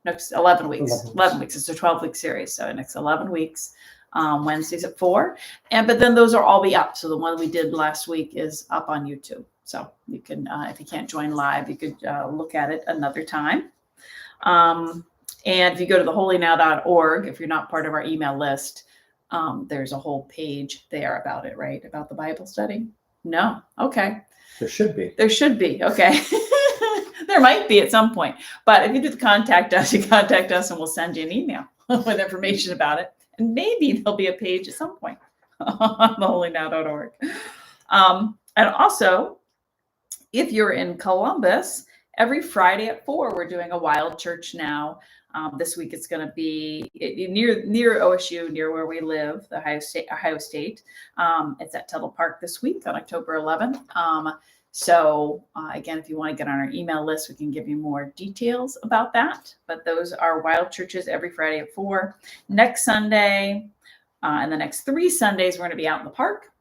next 11 weeks. 11 weeks. It's a 12-week series. So next 11 weeks, Wednesdays at 4. But then those are all be up. So the one we did last week is up on YouTube. So you can, if you can't join live, you could look at it another time. And if you go to theholynow.org, if you're not part of our email list, there's a whole page there about it, right? About the Bible study? No. Okay. There should be. There should be. Okay. There might be at some point. But if you do contact us, you contact us and we'll send you an email with information about it. And maybe there'll be a page at some point on theholynow.org. And also, if you're in Columbus, every Friday at 4, we're doing a Wild Church Now. This week it's going to be near OSU, near where we live, the Ohio State. It's at Tuttle Park this week on October 11th. So again, if you want to get on our email list, we can give you more details about that. But those are Wild Churches every Friday at 4. Next Sunday and the next 3 Sundays, we're going to be out in the park.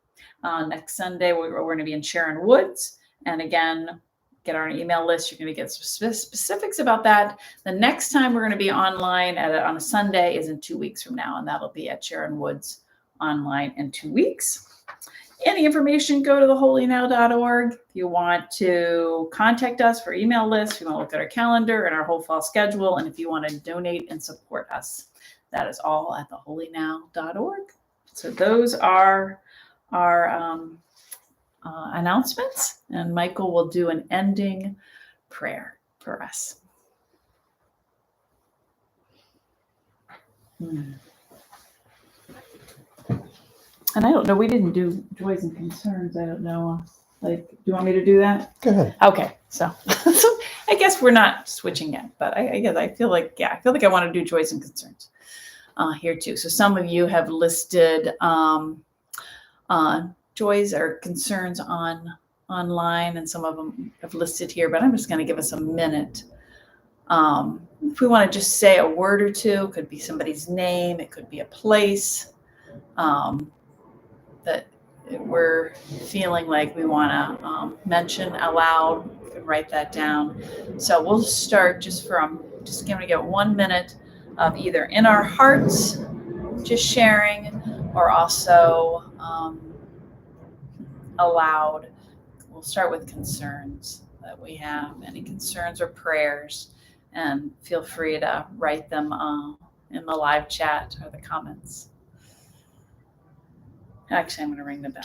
Next Sunday, we're going to be in Sharon Woods. And again, get on our email list. You're going to get specifics about that. The next time we're going to be online on a Sunday is in 2 weeks from now, and that'll be at Sharon Woods online in 2 weeks. Any information, go to theholynow.org. If you want to contact us for email lists, if you want to look at our calendar and our whole fall schedule, and if you want to donate and support us, that is all at theholynow.org. So those are our announcements, and Michael will do an ending prayer for us. And I don't know, we didn't do joys and concerns. I don't know. Like, do you want me to do that? Go ahead. Okay, so I guess we're not switching yet, but I feel like I want to do joys and concerns here too. So some of you have listed joys or concerns online, and some of them have listed here, but I'm just going to give us a minute. If we want to just say a word or two, it could be somebody's name, it could be a place that we're feeling like we want to mention aloud. You can write that down. So we'll start just going to get 1 minute of either in our hearts, just sharing, or also aloud. We'll start with concerns that we have, any concerns or prayers, and feel free to write them in the live chat or the comments. Actually, I'm going to ring the bell.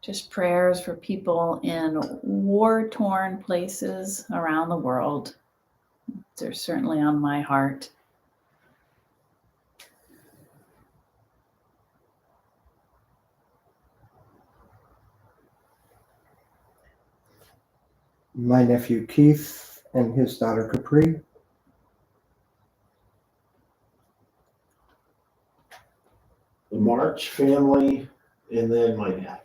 Just prayers for people in war-torn places around the world. They're certainly on my heart. My nephew Keith and his daughter Capri. The March family, and then my dad.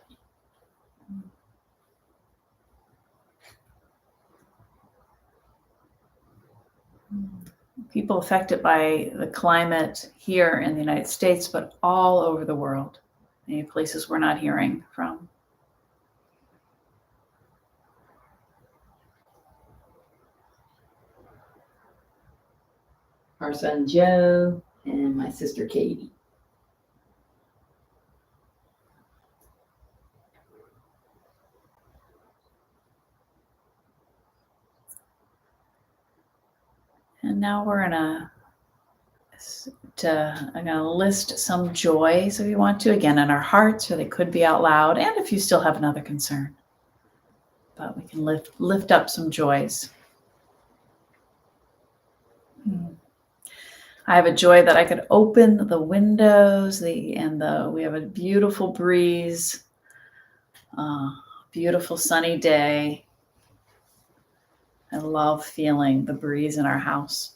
People affected by the climate here in the United States, but all over the world. Many places we're not hearing from. Our son Joe and my sister Katie. And now we're going to I'm going to list some joys if you want to, again, in our hearts, or they could be out loud, and if you still have another concern. But we can lift up some joys. I have a joy that I could open the windows, we have a beautiful breeze, beautiful sunny day. I love feeling the breeze in our house.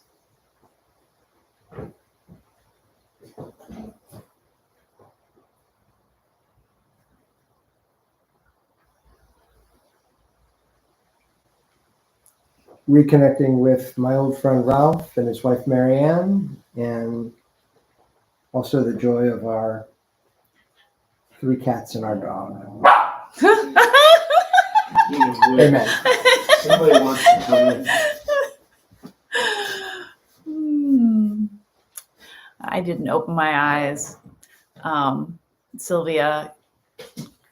Reconnecting with my old friend Ralph and his wife Marianne, and also the joy of our 3 cats and our dog. Amen. Somebody wants to come in. I didn't open my eyes. Sylvia,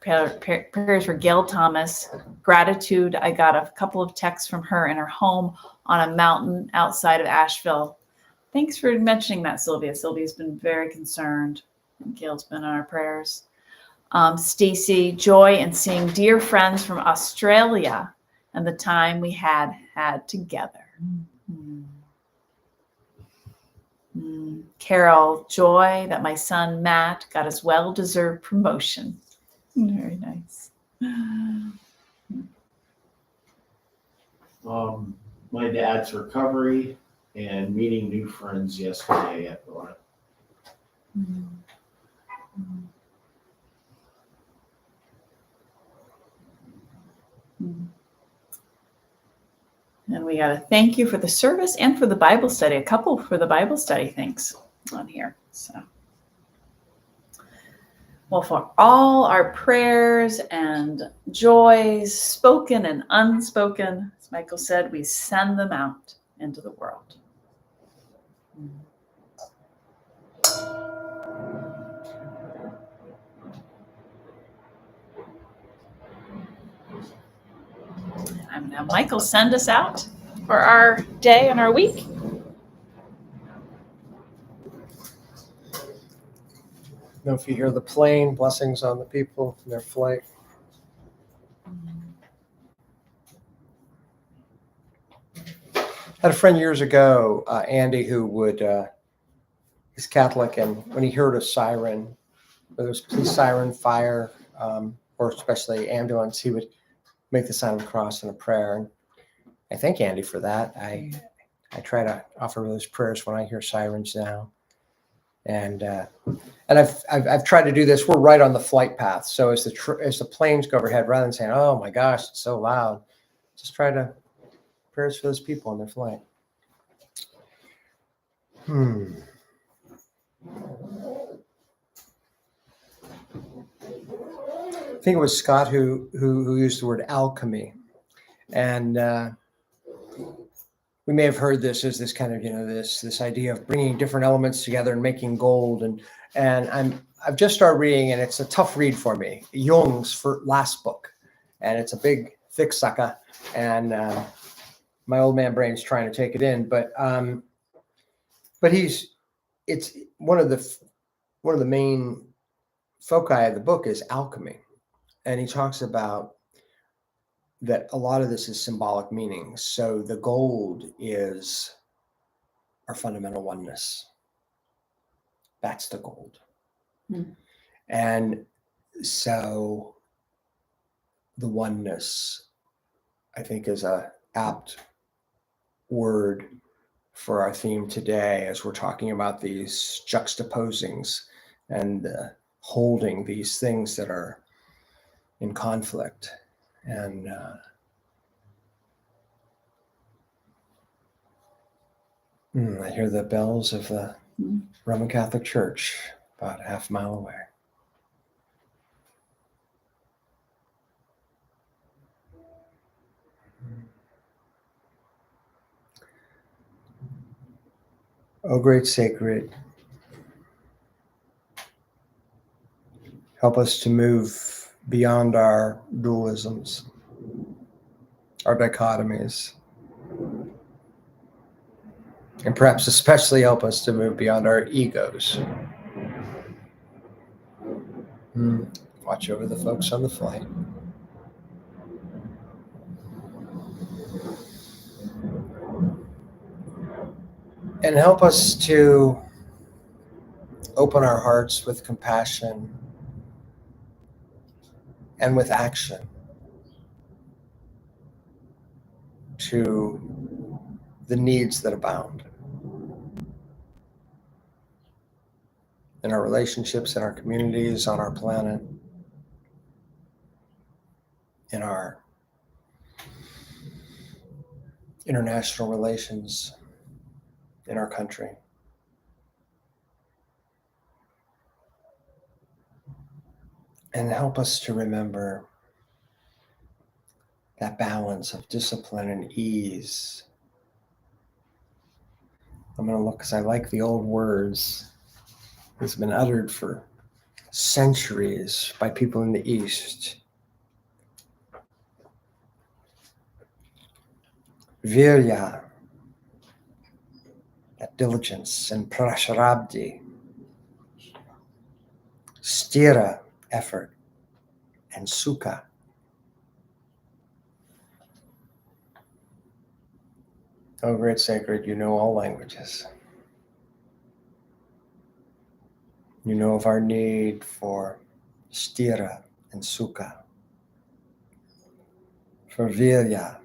prayers for Gail Thomas. Gratitude. I got a couple of texts from her in her home on a mountain outside of Asheville. Thanks for mentioning that, Sylvia. Sylvia's been very concerned, and Gail's been in our prayers. Stacy, joy in seeing dear friends from Australia and the time we had together. Carol, joy that my son Matt got his well-deserved promotion. Very nice. My dad's recovery and meeting new friends yesterday at the line. And we got to thank you for the service and for the Bible study. A couple for the Bible study, thanks on here. So, well, for all our prayers and joys, spoken and unspoken, as Michael said, we send them out into the world. And now, Michael, send us out for our day and our week. Know if you hear the plane, blessings on the people in their flight. Had a friend years ago, Andy, who he's Catholic, and when he heard a siren, whether it was police siren, fire, or especially ambulance, he would make the sign of the cross in a prayer. And I thank Andy for that. I try to offer those prayers when I hear sirens now. And I've tried to do this. We're right on the flight path, so as the planes go overhead, rather than saying, "Oh my gosh, it's so loud," just try to prayers for those people on their flight. I think it was Scott who used the word alchemy, and we may have heard this as this kind of this idea of bringing different elements together and making gold. And I've just started reading, and it's a tough read for me. Jung's last book, and it's a big thick sucker, and my old man brain's trying to take it in, but it's one of the main foci of the book is alchemy. And he talks about that a lot of this is symbolic meaning. So the gold is our fundamental oneness. That's the gold. And so the oneness, I think, is a apt word for our theme today as we're talking about these juxtaposings and holding these things that are in conflict. And I hear the bells of the Roman Catholic Church about a half mile away. O great sacred, help us to move beyond our dualisms, our dichotomies, And perhaps especially help us to move beyond our egos. Watch over the folks on the flight. And help us to open our hearts with compassion and with action to the needs that abound in our relationships, in our communities, on our planet, in our international relations, in our country. And help us to remember that balance of discipline and ease. I'm going to look because I like the old words. It's been uttered for centuries by people in the East. Virya, that diligence, and prashrabdi, stira, effort, and sukha, oh, great sacred, you know all languages. You know of our need for stira and sukha, for virya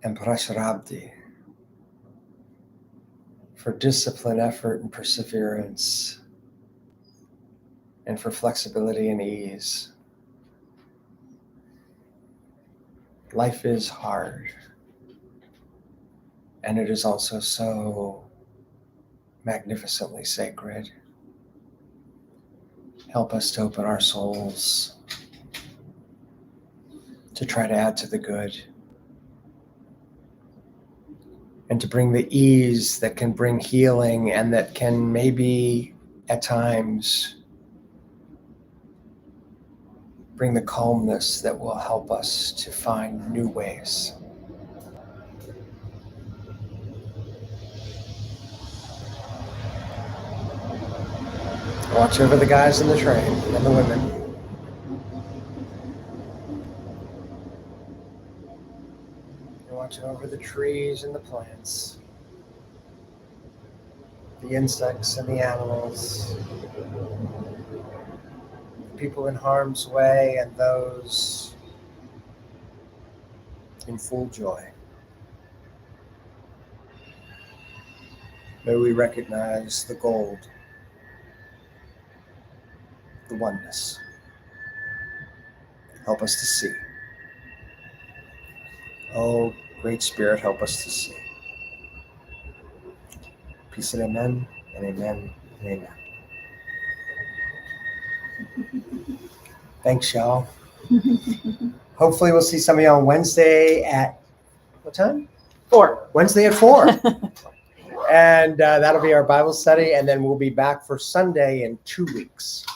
and prashrabdi, for discipline, effort, and perseverance, and for flexibility and ease. Life is hard, and it is also so magnificently sacred. Help us to open our souls to try to add to the good and to bring the ease that can bring healing and that can maybe at times bring the calmness that will help us to find new ways. Watch over the guys in the train and the women. You're watching over the trees and the plants, the insects and the animals, the people in harm's way and those in full joy. May we recognize the gold, the oneness. Help us to see. Oh, great Spirit, help us to see. Peace and amen, and amen, and amen. Thanks, y'all. Hopefully we'll see some of y'all on Wednesday at, what time? 4. Wednesday at 4. And that'll be our Bible study, and then we'll be back for Sunday in 2 weeks.